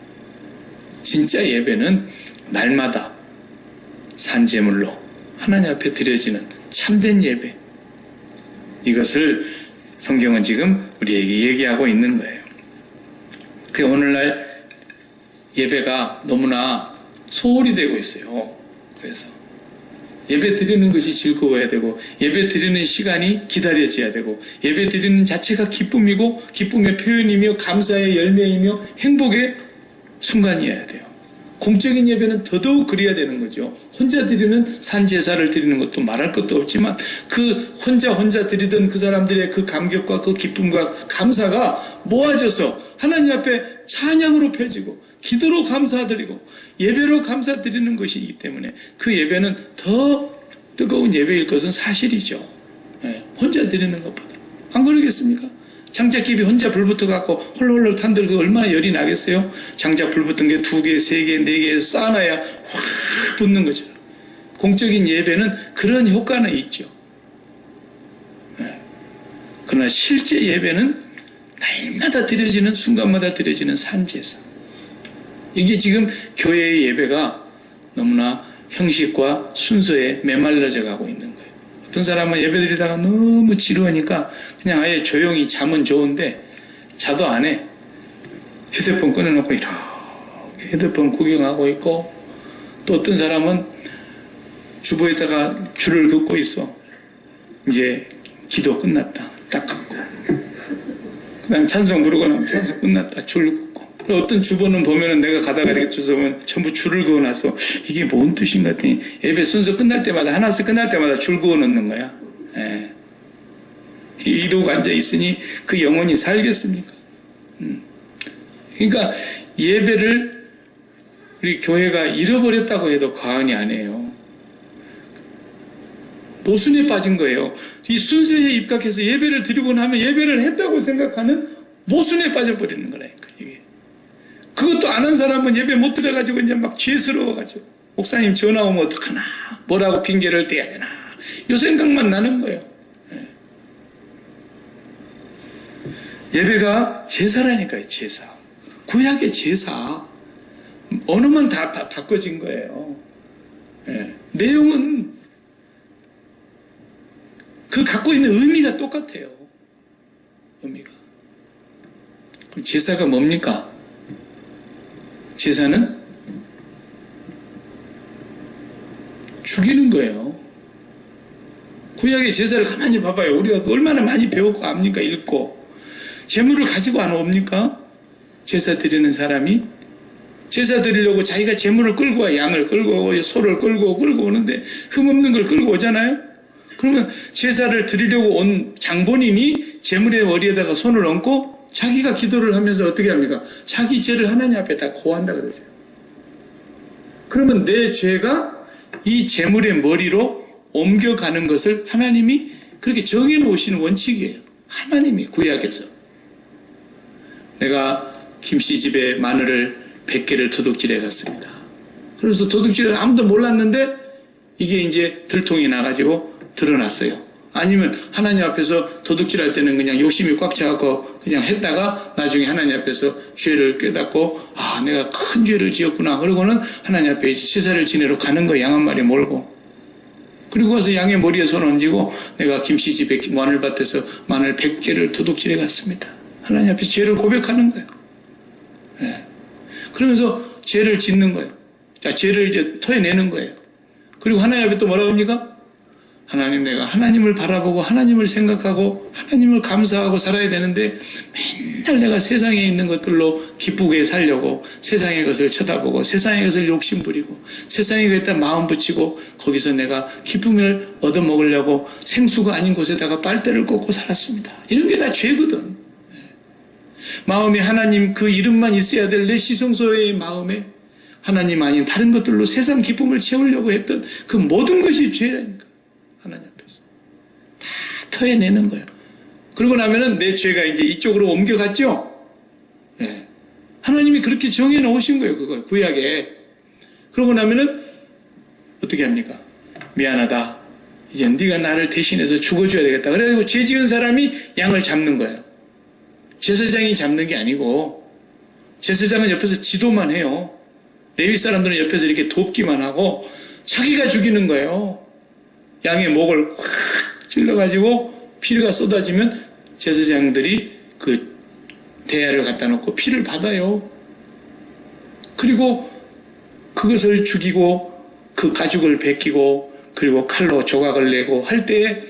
진짜 예배는 날마다 산제물로 하나님 앞에 드려지는 참된 예배, 이것을 성경은 지금 우리에게 얘기하고 있는 거예요. 그 오늘날 예배가 너무나 소홀히 되고 있어요. 그래서 예배 드리는 것이 즐거워야 되고, 예배 드리는 시간이 기다려져야 되고, 예배 드리는 자체가 기쁨이고, 기쁨의 표현이며, 감사의 열매이며, 행복의 순간이어야 돼요. 공적인 예배는 더더욱 그래야 되는 거죠. 혼자 드리는 산제사를 드리는 것도 말할 것도 없지만, 그 혼자 드리던 그 사람들의 그 감격과 그 기쁨과 감사가 모아져서 하나님 앞에 찬양으로 펴지고, 기도로 감사드리고, 예배로 감사드리는 것이기 때문에 그 예배는 더 뜨거운 예배일 것은 사실이죠. 혼자 드리는 것보다. 안 그러겠습니까? 장작집이 혼자 불 붙어갖고 홀홀홀 탄들 그 얼마나 열이 나겠어요? 장작 불 붙은 게 2개, 3개, 4개 쌓아놔야 확 붙는 거죠. 공적인 예배는 그런 효과는 있죠. 그러나 실제 예배는 날마다 드려지는, 순간마다 드려지는 산제사. 이게 지금 교회의 예배가 너무나 형식과 순서에 메말라져 가고 있는 거예요. 어떤 사람은 예배 드리다가 너무 지루하니까 그냥 아예 조용히 자면 좋은데 자도 안 해. 휴대폰 꺼내놓고 이렇게 휴대폰 구경하고 있고, 또 어떤 사람은 주보에다가 줄을 긋고 있어. 이제 기도 끝났다. 딱 긋고. 그 다음에 찬송 부르고 나면 찬송 끝났다. 줄 긋고. 어떤 주보는 보면은 내가 가다가 이렇게 보면 전부 줄을 그어놔서 이게 뭔 뜻인가 했더니 예배 순서 끝날 때마다, 하나씩 끝날 때마다 줄 그어 놓는 거야. 예. 이러고 앉아 있으니 그 영혼이 살겠습니까? 그러니까 예배를 우리 교회가 잃어버렸다고 해도 과언이 아니에요. 모순에 빠진 거예요. 이 순서에 입각해서 예배를 드리고 나면 예배를 했다고 생각하는 모순에 빠져버리는 거라니까, 이게. 그것도 안 한 사람은 예배 못 들어가지고 이제 막 죄스러워가지고, 목사님 전화 오면 어떡하나, 뭐라고 핑계를 대야 되나, 요 생각만 나는 거예요. 예배가 제사라니까요, 제사. 구약의 제사. 언어만 다 바꿔진 거예요. 내용은 그 갖고 있는 의미가 똑같아요. 의미가. 그럼 제사가 뭡니까? 제사는 죽이는 거예요. 구약의 제사를 가만히 봐봐요. 우리가 얼마나 많이 배웠고 압니까? 읽고. 재물을 가지고 안 옵니까? 제사 드리는 사람이. 제사 드리려고 자기가 재물을 끌고 와, 양을 끌고 오고 소를 끌고 오는데 흠없는 걸 끌고 오잖아요. 그러면 제사를 드리려고 온 장본인이 재물의 머리에다가 손을 얹고 자기가 기도를 하면서 어떻게 합니까? 자기 죄를 하나님 앞에 다 고한다 그러죠. 그러면 내 죄가 이 재물의 머리로 옮겨가는 것을 하나님이 그렇게 정해놓으시는 원칙이에요. 하나님이 구약에서. 내가 김씨 집에 마늘을 100개를 도둑질해 갔습니다. 그래서 도둑질을 아무도 몰랐는데 이게 이제 들통이 나가지고 드러났어요. 아니면 하나님 앞에서 도둑질할 때는 그냥 욕심이 꽉 차갖고 그냥 했다가 나중에 하나님 앞에서 죄를 깨닫고, 아, 내가 큰 죄를 지었구나. 그러고는 하나님 앞에 제사를 지내러 가는 거예요. 양 한 마리 몰고. 그리고 와서 양의 머리에 손 얹고 내가 김씨 집에 마늘밭에서 마늘 100개를 도둑질해 갔습니다. 하나님 앞에 죄를 고백하는 거예요. 그러면서 죄를 짓는 거예요. 자, 죄를 이제 토해내는 거예요. 그리고 하나님 앞에 또 뭐라고 합니까? 하나님, 내가 하나님을 바라보고 하나님을 생각하고 하나님을 감사하고 살아야 되는데 맨날 내가 세상에 있는 것들로 기쁘게 살려고 세상의 것을 쳐다보고 세상의 것을 욕심부리고 세상에 그랬다 마음 붙이고 거기서 내가 기쁨을 얻어먹으려고 생수가 아닌 곳에다가 빨대를 꽂고 살았습니다. 이런 게 다 죄거든. 마음에 하나님 그 이름만 있어야 될 내 시성소의 마음에 하나님 아닌 다른 것들로 세상 기쁨을 채우려고 했던 그 모든 것이 죄라니까. 하나님 앞에서 다 토해내는 거예요. 그러고 나면은 내 죄가 이제 이쪽으로 옮겨갔죠. 하나님이 그렇게 정해 놓으신 거예요. 그걸 구약에. 그러고 나면은 어떻게 합니까? 미안하다. 이제 네가 나를 대신해서 죽어줘야 되겠다. 그래가지고 죄 지은 사람이 양을 잡는 거예요. 제사장이 잡는 게 아니고 제사장은 옆에서 지도만 해요. 레위 사람들은 옆에서 이렇게 돕기만 하고 자기가 죽이는 거예요. 양의 목을 확 찔러가지고 피가 쏟아지면 제사장들이 그 대야를 갖다 놓고 피를 받아요. 그리고 그것을 죽이고 그 가죽을 벗기고 그리고 칼로 조각을 내고 할 때에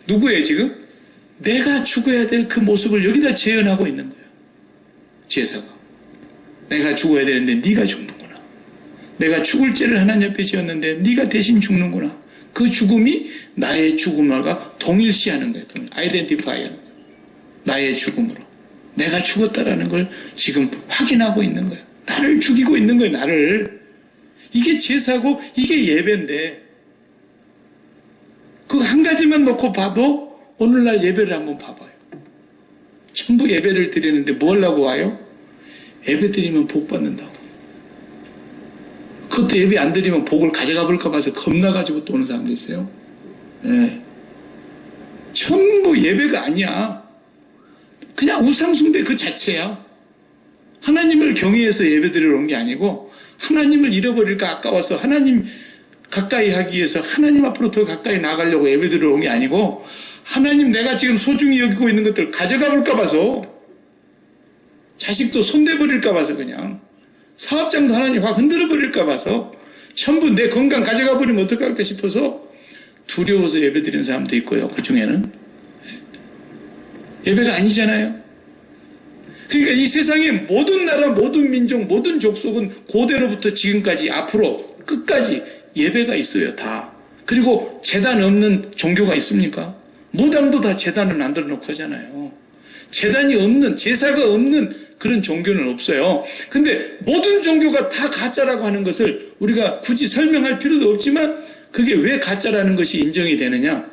누구예요 지금? 내가 죽어야 될 그 모습을 여기다 재현하고 있는 거예요. 제사가. 내가 죽어야 되는데 네가 죽는구나. 내가 죽을 죄를 하나님 앞에 지었는데 네가 대신 죽는구나. 그 죽음이 나의 죽음과 동일시하는 거예요. 아이덴티파이 하는 거예요. 나의 죽음으로. 내가 죽었다라는 걸 지금 확인하고 있는 거예요. 나를 죽이고 있는 거예요. 나를. 이게 제사고 이게 예배인데 그 한 가지만 놓고 봐도 오늘날 예배를 한번 봐봐요. 전부 예배를 드리는데 뭐 하려고 와요? 예배 드리면 복 받는다고. 그것도 예배 안 드리면 복을 가져가 볼까 봐서 겁나가지고 또 오는 사람도 있어요. 네. 전부 예배가 아니야. 그냥 우상숭배 그 자체야. 하나님을 경외해서 예배 드리러 온 게 아니고 하나님을 잃어버릴까 아까워서 하나님 가까이 하기 위해서 하나님 앞으로 더 가까이 나가려고 예배 드리러 온 게 아니고 하나님 내가 지금 소중히 여기고 있는 것들 가져가 볼까 봐서 자식도 손대버릴까 봐서 그냥 사업장도 하나님 확 흔들어 버릴까 봐서 전부 내 건강 가져가 버리면 어떡할까 싶어서 두려워서 예배 드리는 사람도 있고요. 그 중에는 예배가 아니잖아요. 그러니까 이 세상의 모든 나라, 모든 민족, 모든 족속은 고대로부터 지금까지 앞으로 끝까지 예배가 있어요. 다. 그리고 제단 없는 종교가 있습니까? 무당도 다 제단을 만들어 놓고 하잖아요. 제단이 없는, 제사가 없는 그런 종교는 없어요. 근데 모든 종교가 다 가짜라고 하는 것을 우리가 굳이 설명할 필요도 없지만 그게 왜 가짜라는 것이 인정이 되느냐?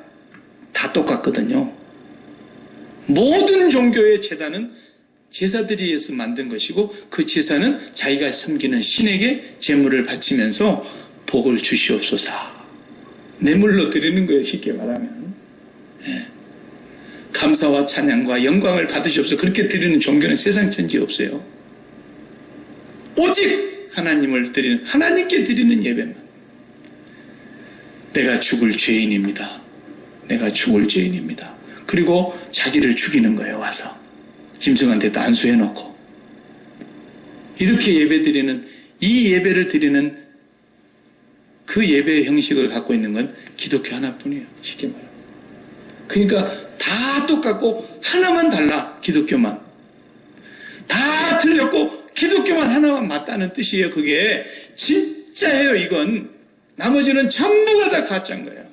다 똑같거든요. 모든 종교의 제단은 제사들이 위해서 만든 것이고 그 제사는 자기가 섬기는 신에게 제물을 바치면서 복을 주시옵소서. 뇌물로 드리는 거예요. 쉽게 말하면. 예. 감사와 찬양과 영광을 받으시옵소서. 그렇게 드리는 종교는 세상 천지에 없어요. 오직 하나님을 드리는, 하나님께 드리는 예배만. 내가 죽을 죄인입니다. 내가 죽을 죄인입니다. 그리고 자기를 죽이는 거예요. 와서. 짐승한테 안수해놓고. 이렇게 예배드리는, 이 예배를 드리는 그 예배의 형식을 갖고 있는 건 기독교 하나뿐이에요. 쉽게 말하면. 그러니까 다 똑같고 하나만 달라. 기독교만. 다 틀렸고 기독교만 하나만 맞다는 뜻이에요. 그게 진짜예요. 이건. 나머지는 전부가 다 가짜인 거예요.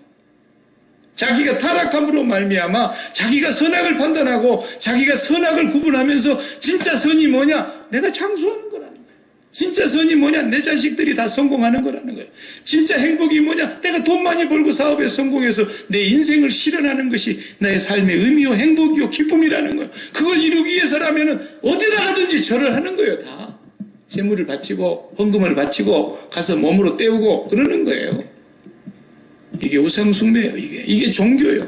자기가 타락함으로 말미암아 자기가 선악을 판단하고 자기가 선악을 구분하면서 진짜 선이 뭐냐? 내가 장수하는 거라는 거예요. 진짜 선이 뭐냐? 내 자식들이 다 성공하는 거라는 거예요. 진짜 행복이 뭐냐? 내가 돈 많이 벌고 사업에 성공해서 내 인생을 실현하는 것이 나의 삶의 의미요 행복이요 기쁨이라는 거예요. 그걸 이루기 위해서라면 어디다 가든지 절을 하는 거예요. 다. 재물을 바치고 헌금을 바치고 가서 몸으로 때우고 그러는 거예요. 이게 우상숭배예요. 이게 종교예요.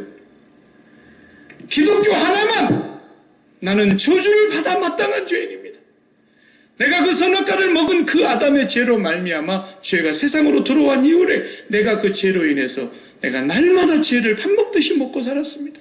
기독교 하나만 나는 저주를 받아 마땅한 죄인입니다. 내가 그 선악과를 먹은 그 아담의 죄로 말미암아 죄가 세상으로 들어온 이후에 내가 그 죄로 인해서 내가 날마다 죄를 밥 먹듯이 먹고 살았습니다.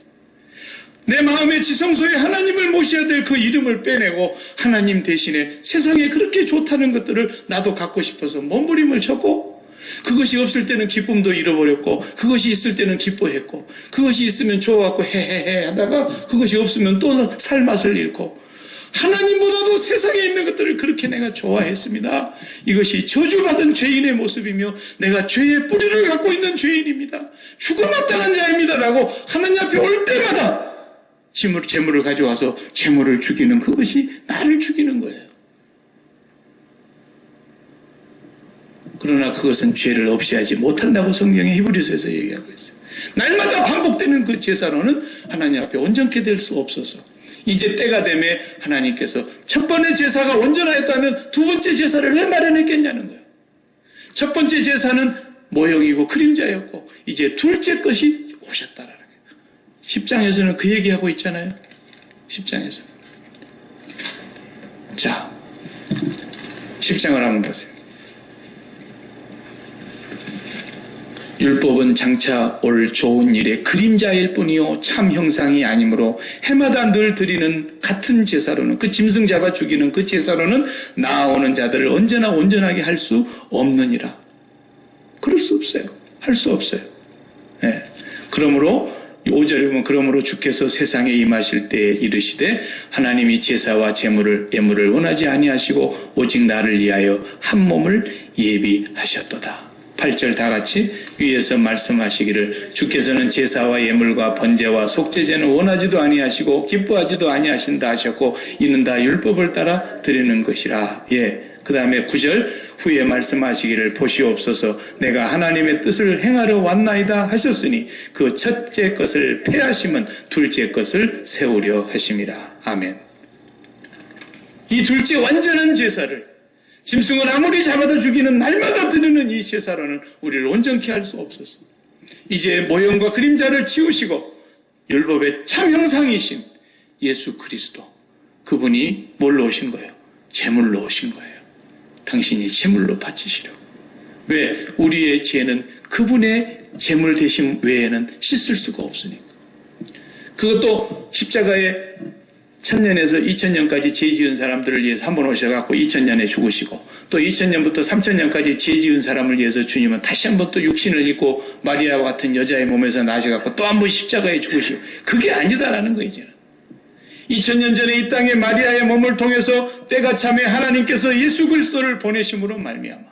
내 마음의 지성소에 하나님을 모셔야 될 그 이름을 빼내고 하나님 대신에 세상에 그렇게 좋다는 것들을 나도 갖고 싶어서 몸부림을 쳤고 그것이 없을 때는 기쁨도 잃어버렸고 그것이 있을 때는 기뻐했고 그것이 있으면 좋아갖고 헤헤헤 하다가 그것이 없으면 또 살맛을 잃고 하나님보다도 세상에 있는 것들을 그렇게 내가 좋아했습니다. 이것이 저주받은 죄인의 모습이며 내가 죄의 뿌리를 갖고 있는 죄인입니다. 죽어마땅한 자입니다 라고 하나님 앞에 올 때마다 재물을 가져와서 재물을 죽이는 그것이 나를 죽이는 거예요. 그러나 그것은 죄를 없이 하지 못한다고 성경의 히브리서에서 얘기하고 있어요. 날마다 반복되는 그 제사로는 하나님 앞에 온전케 될 수 없어서 이제 때가 되면 하나님께서 첫 번째 제사가 온전하였다면 두 번째 제사를 왜 마련했겠냐는 거예요. 첫 번째 제사는 모형이고 그림자였고 이제 둘째 것이 오셨다라는 거예요. 10장에서는 그 얘기하고 있잖아요. 10장에서 10장을 한번 보세요. 율법은 장차 올 좋은 일의 그림자일 뿐이요 참 형상이 아니므로 해마다 늘 드리는 같은 제사로는, 그 짐승 잡아 죽이는 그 제사로는 나아오는 자들을 언제나 온전하게 할 수 없느니라. 그럴 수 없어요. 할 수 없어요. 예. 그러므로 5절에 보면 그러므로 주께서 세상에 임하실 때에 이르시되 하나님이 제사와 예물을 원하지 아니하시고 오직 나를 위하여 한 몸을 예비하셨도다. 8절 다 같이 위에서 말씀하시기를 주께서는 제사와 예물과 번제와 속죄제는 원하지도 아니하시고 기뻐하지도 아니하신다 하셨고 이는 다 율법을 따라 드리는 것이라. 예. 그 다음에 9절 후에 말씀하시기를 보시옵소서 내가 하나님의 뜻을 행하러 왔나이다 하셨으니 그 첫째 것을 폐하심은 둘째 것을 세우려 하심이라. 아멘. 이 둘째 완전한 제사를 짐승을 아무리 잡아도 죽이는 날마다 드리는 이 제사로는 우리를 온전케 할 수 없었어. 이제 모형과 그림자를 지우시고 율법의 참 형상이신 예수 그리스도, 그분이 뭘로 오신 거예요? 제물로 오신 거예요. 당신이 제물로 바치시려고. 왜? 우리의 죄는 그분의 제물 되심 외에는 씻을 수가 없으니까. 그것도 십자가에 1000년에서 2000년까지 죄 지은 사람들을 위해서 한 번 오셔갖고 2000년에 죽으시고 또 2000년부터 3000년까지 죄 지은 사람을 위해서 주님은 다시 한 번 또 육신을 입고 마리아와 같은 여자의 몸에서 나셔갖고 또 한 번 십자가에 죽으시고, 그게 아니다라는 거 이제는. 2000년 전에 이 땅에 마리아의 몸을 통해서 때가 참에 하나님께서 예수 그리스도를 보내심으로 말미암아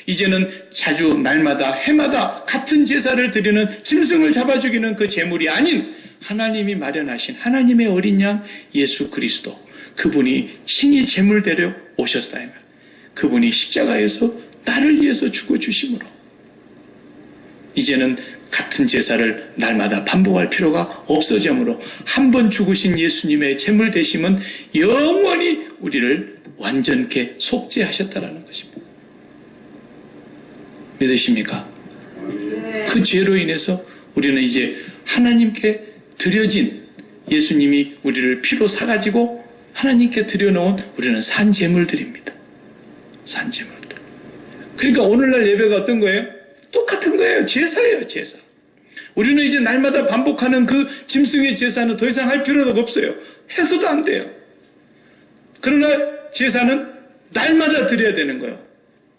이제는 자주 날마다 해마다 같은 제사를 드리는 짐승을 잡아 죽이는 그 제물이 아닌 하나님이 마련하신 하나님의 어린 양 예수 그리스도, 그분이 친히 제물되려 오셨다. 그분이 십자가에서 나를 위해서 죽어주심으로 이제는 같은 제사를 날마다 반복할 필요가 없어지므로 한 번 죽으신 예수님의 제물 되심은 영원히 우리를 완전케 속죄하셨다라는 것입니다. 믿으십니까? 그 죄로 인해서 우리는 이제 하나님께 드려진, 예수님이 우리를 피로 사가지고 하나님께 드려놓은 우리는 산 제물들입니다. 산 제물들. 그러니까 오늘날 예배가 어떤 거예요? 똑같은 거예요. 제사예요, 제사. 우리는 이제 날마다 반복하는 그 짐승의 제사는 더 이상 할 필요가 없어요. 해서도 안 돼요. 그러나 제사는 날마다 드려야 되는 거예요.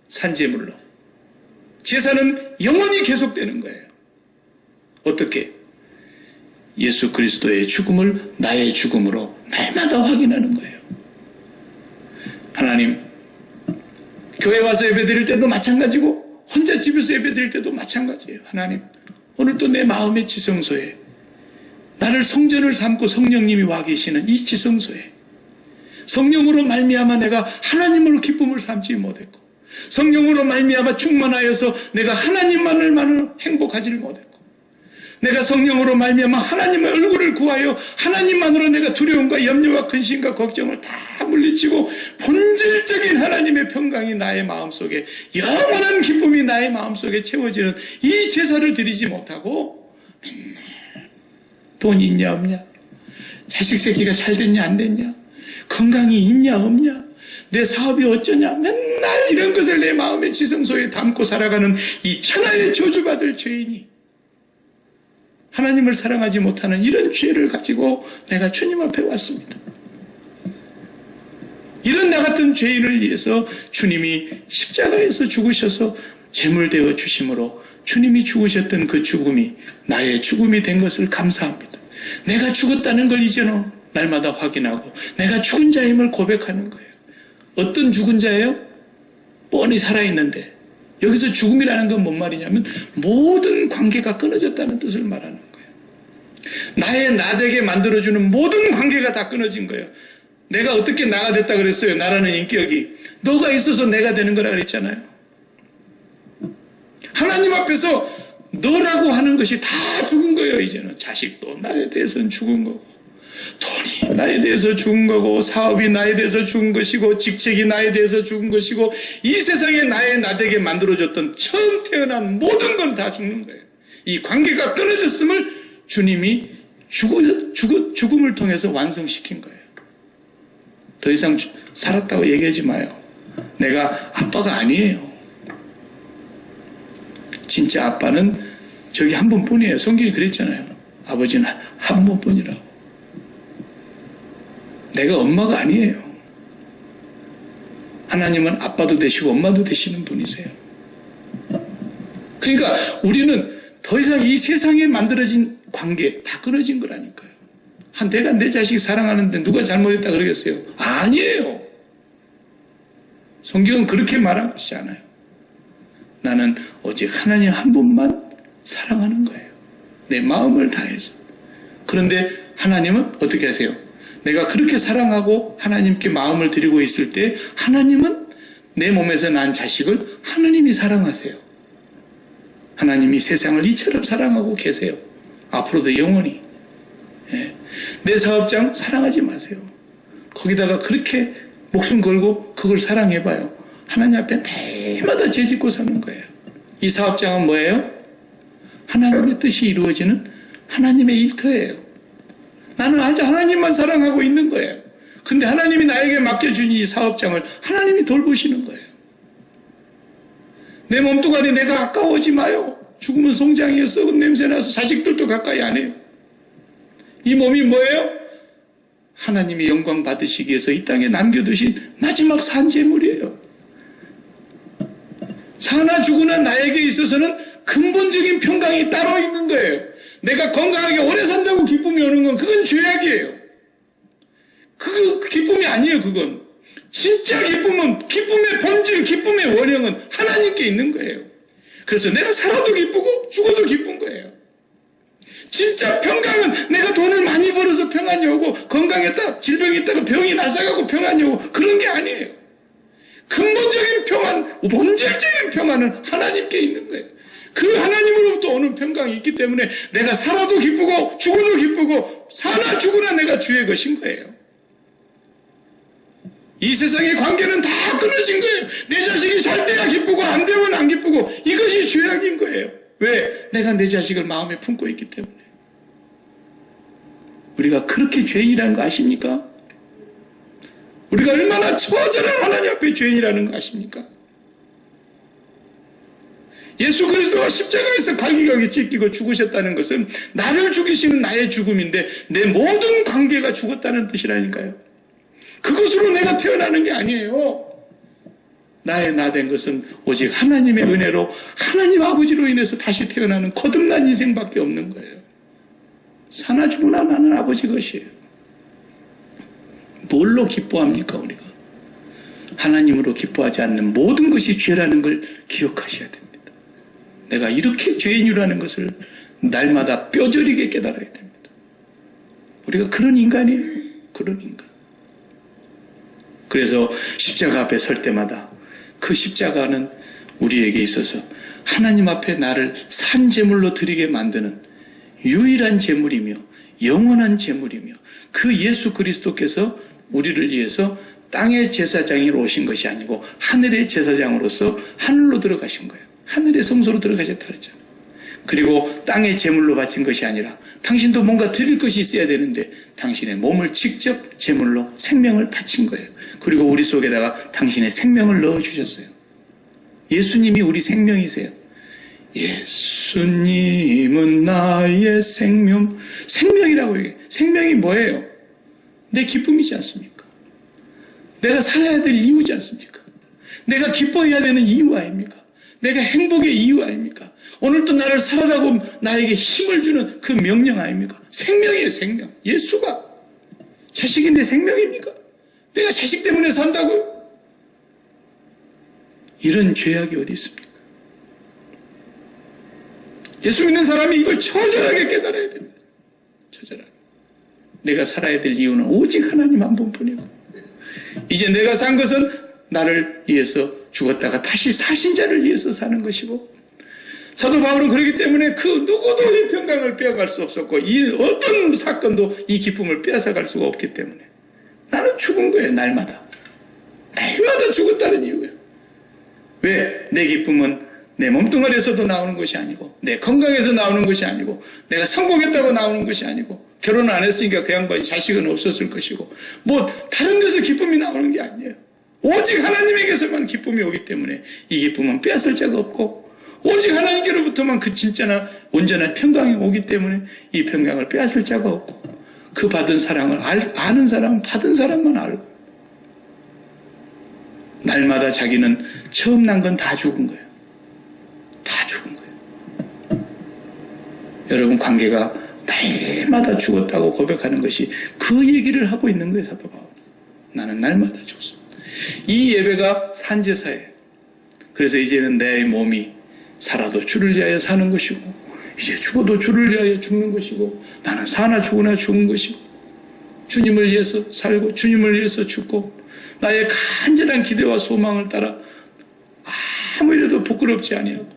산제물로. 제사는 영원히 계속되는 거예요. 어떻게? 예수 그리스도의 죽음을 나의 죽음으로 날마다 확인하는 거예요. 하나님, 교회 와서 예배 드릴 때도 마찬가지고 혼자 집에서 예배 드릴 때도 마찬가지예요. 하나님, 오늘 또 내 마음의 지성소에 나를 성전을 삼고 성령님이 와 계시는 이 지성소에 성령으로 말미암아 내가 하나님으로 기쁨을 삼지 못했고 성령으로 말미암아 충만하여서 내가 하나님만을 행복하지를 못했고 내가 성령으로 말미암아 하나님의 얼굴을 구하여 하나님만으로 내가 두려움과 염려와 근심과 걱정을 다 물리치고 본질적인 하나님의 평강이 나의 마음속에, 영원한 기쁨이 나의 마음속에 채워지는 이 제사를 드리지 못하고 맨날 돈 있냐 없냐, 자식 새끼가 잘 됐냐 안 됐냐, 건강이 있냐 없냐, 내 사업이 어쩌냐, 맨날 이런 것을 내 마음의 지성소에 담고 살아가는 이 천하의 저주받을 죄인이 하나님을 사랑하지 못하는 이런 죄를 가지고 내가 주님 앞에 왔습니다. 이런 나 같은 죄인을 위해서 주님이 십자가에서 죽으셔서 제물되어 주심으로 주님이 죽으셨던 그 죽음이 나의 죽음이 된 것을 감사합니다. 내가 죽었다는 걸 이제는 날마다 확인하고 내가 죽은 자임을 고백하는 거예요. 어떤 죽은 자예요? 뻔히 살아있는데, 여기서 죽음이라는 건 뭔 말이냐면 모든 관계가 끊어졌다는 뜻을 말하는 거예요. 나의 나되게 만들어주는 모든 관계가 다 끊어진 거예요. 내가 어떻게 나가 됐다 그랬어요? 나라는 인격이. 너가 있어서 내가 되는 거라 그랬잖아요. 하나님 앞에서 너라고 하는 것이 다 죽은 거예요. 이제는 자식도 나에 대해서는 죽은 거고, 돈이 나에 대해서 죽은 거고, 사업이 나에 대해서 죽은 것이고, 직책이 나에 대해서 죽은 것이고, 이 세상에 나의 나되게 만들어줬던 처음 태어난 모든 건 다 죽는 거예요. 이 관계가 끊어졌음을 주님이 죽음을 통해서 완성시킨 거예요. 더 이상 살았다고 얘기하지 마요. 내가 아빠가 아니에요. 진짜 아빠는 저기 한 분뿐이에요. 성경이 그랬잖아요. 아버지는 한 분뿐이라고. 내가 엄마가 아니에요. 하나님은 아빠도 되시고 엄마도 되시는 분이세요. 그러니까 우리는 더 이상 이 세상에 만들어진 관계 다 끊어진 거라니까요. 내가 내 자식 사랑하는데 누가 잘못했다 그러겠어요? 아니에요. 성경은 그렇게 말한 것이 않아요. 나는 오직 하나님 한 분만 사랑하는 거예요. 내 마음을 다해서. 그런데 하나님은 어떻게 하세요? 내가 그렇게 사랑하고 하나님께 마음을 드리고 있을 때 하나님은 내 몸에서 난 자식을 하나님이 사랑하세요. 하나님이 세상을 이처럼 사랑하고 계세요. 앞으로도 영원히. 예. 내 사업장 사랑하지 마세요. 거기다가 그렇게 목숨 걸고 그걸 사랑해봐요. 하나님 앞에 매일마다 죄 짓고 사는 거예요. 이 사업장은 뭐예요? 하나님의 뜻이 이루어지는 하나님의 일터예요. 나는 아직 하나님만 사랑하고 있는 거예요. 근데 하나님이 나에게 맡겨준 이 사업장을 하나님이 돌보시는 거예요. 내 몸뚱아리 내가 가까워오지 마요. 죽으면 송장이에요. 썩은 냄새 나서 자식들도 가까이 안 해요. 이 몸이 뭐예요? 하나님이 영광 받으시기 위해서 이 땅에 남겨두신 마지막 산재물이에요. 사나 죽으나 나에게 있어서는 근본적인 평강이 따로 있는 거예요. 내가 건강하게 오래 산다고 기쁨이 오는 건 그건 죄악이에요. 그 기쁨이 아니에요. 그건 진짜 기쁨은, 기쁨의 본질, 기쁨의 원형은 하나님께 있는 거예요. 그래서 내가 살아도 기쁘고 죽어도 기쁜 거예요. 진짜 평강은 내가 돈을 많이 벌어서 평안이 오고 건강했다 질병이 있다가 병이 나서가고 평안이 오고 그런 게 아니에요. 근본적인 평안, 본질적인 평안은 하나님께 있는 거예요. 그 하나님으로부터 오는 평강이 있기 때문에 내가 살아도 기쁘고 죽어도 기쁘고 사나 죽으나 내가 주의 것인 거예요. 이 세상의 관계는 다 끊어진 거예요. 내 자식이 잘 돼야 기쁘고 안 되면 안 기쁘고 이것이 죄악인 거예요. 왜? 내가 내 자식을 마음에 품고 있기 때문에. 우리가 그렇게 죄인이라는 거 아십니까? 우리가 얼마나 처절한 하나님 앞에 죄인이라는 거 아십니까? 예수 그리스도가 십자가에서 갈기갈기 찢기고 죽으셨다는 것은 나를 죽이시는 나의 죽음인데 내 모든 관계가 죽었다는 뜻이라니까요. 그것으로 내가 태어나는 게 아니에요. 나의 나 된 것은 오직 하나님의 은혜로 하나님 아버지로 인해서 다시 태어나는 거듭난 인생밖에 없는 거예요. 사나 죽으나 나는 아버지 것이에요. 뭘로 기뻐합니까 우리가? 하나님으로 기뻐하지 않는 모든 것이 죄라는 걸 기억하셔야 됩니다. 내가 이렇게 죄인이라는 것을 날마다 뼈저리게 깨달아야 됩니다. 우리가 그런 인간이에요. 그런 인간. 그래서 십자가 앞에 설 때마다 그 십자가는 우리에게 있어서 하나님 앞에 나를 산제물로 드리게 만드는 유일한 제물이며 영원한 제물이며 그 예수 그리스도께서 우리를 위해서 땅의 제사장으로 오신 것이 아니고 하늘의 제사장으로서 하늘로 들어가신 거예요. 하늘의 성소로 들어가셨다 그랬잖아요. 그리고 땅의 제물로 바친 것이 아니라 당신도 뭔가 드릴 것이 있어야 되는데 당신의 몸을 직접 제물로 생명을 바친 거예요. 그리고 우리 속에다가 당신의 생명을 넣어주셨어요. 예수님이 우리 생명이세요. 예수님은 나의 생명. 생명이라고 얘기해요. 생명이 뭐예요? 내 기쁨이지 않습니까? 내가 살아야 될 이유지 않습니까? 내가 기뻐해야 되는 이유 아닙니까? 내가 행복의 이유 아닙니까? 오늘도 나를 살아라고 나에게 힘을 주는 그 명령 아닙니까? 생명이에요, 생명. 예수가 자식이 내 생명입니까? 내가 자식 때문에 산다고요? 이런 죄악이 어디 있습니까? 예수 믿는 사람이 이걸 처절하게 깨달아야 됩니다. 처절하게. 내가 살아야 될 이유는 오직 하나님 한 분뿐이고 이제 내가 산 것은 나를 위해서 죽었다가 다시 사신 자를 위해서 사는 것이고 사도 바울은 그렇기 때문에 그 누구도 이 평강을 빼앗갈 수 없었고 이 어떤 사건도 이 기쁨을 빼앗아갈 수가 없기 때문에 나는 죽은 거예요. 날마다 죽었다는 이유예요. 왜? 내 기쁨은 내 몸뚱아리에서도 나오는 것이 아니고 내 건강에서 나오는 것이 아니고 내가 성공했다고 나오는 것이 아니고 결혼을 안 했으니까 그 양반이 자식은 없었을 것이고 뭐 다른 데서 기쁨이 나오는 게 아니에요. 오직 하나님에게서만 기쁨이 오기 때문에 이 기쁨은 빼앗을 자가 없고, 오직 하나님께로부터만 그 진짜나 온전한 평강이 오기 때문에 이 평강을 빼앗을 자가 없고, 그 받은 사랑을 아는 사람은 받은 사람만 알고, 날마다 자기는 처음 난 건 다 죽은 거예요. 다 죽은 거예요. 여러분, 관계가 날마다 죽었다고 고백하는 것이 그 얘기를 하고 있는 거예요, 사도 바울. 나는 날마다 죽었어. 이 예배가 산제사예요. 그래서 이제는 내 몸이 살아도 주를 위하여 사는 것이고, 이제 죽어도 주를 위하여 죽는 것이고, 나는 사나 죽으나 죽은 것이고, 주님을 위해서 살고 주님을 위해서 죽고, 나의 간절한 기대와 소망을 따라 아무 이래도 부끄럽지 아니하고.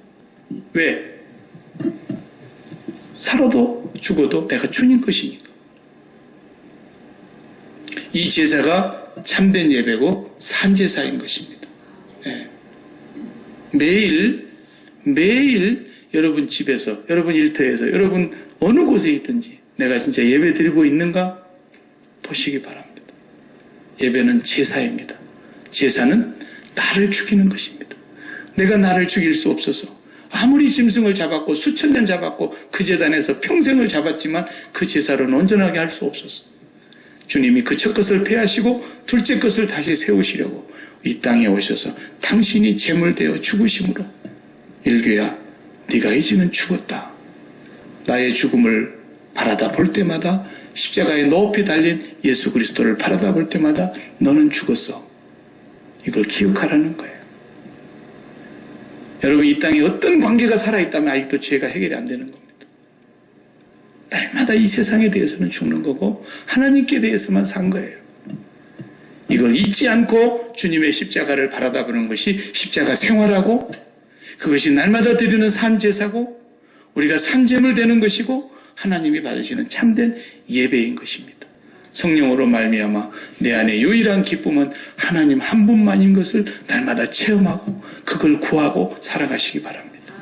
왜? 살아도 죽어도 내가 주님 것이니까. 이 제사가 참된 예배고 산제사인 것입니다. 네. 매일 여러분 집에서, 여러분 일터에서, 여러분 어느 곳에 있든지 내가 진짜 예배 드리고 있는가 보시기 바랍니다. 예배는 제사입니다. 제사는 나를 죽이는 것입니다. 내가 나를 죽일 수 없어서 아무리 짐승을 잡았고 수천 년 잡았고 그 제단에서 평생을 잡았지만 그 제사로는 온전하게 할 수 없었어. 주님이 그 첫 것을 폐하시고 둘째 것을 다시 세우시려고 이 땅에 오셔서 당신이 제물되어 죽으심으로, 일교야 네가 이제는 죽었다. 나의 죽음을 바라다 볼 때마다, 십자가에 높이 달린 예수 그리스도를 바라다 볼 때마다 너는 죽었어. 이걸 기억하라는 거예요. 여러분, 이 땅에 어떤 관계가 살아있다면 아직도 죄가 해결이 안 되는 겁니다. 날마다 이 세상에 대해서는 죽는 거고 하나님께 대해서만 산 거예요. 이걸 잊지 않고 주님의 십자가를 바라다 보는 것이 십자가 생활하고, 그것이 날마다 드리는 산제사고, 우리가 산제물 되는 것이고, 하나님이 받으시는 참된 예배인 것입니다. 성령으로 말미암아 내 안에 유일한 기쁨은 하나님 한 분만인 것을 날마다 체험하고 그걸 구하고 살아가시기 바랍니다.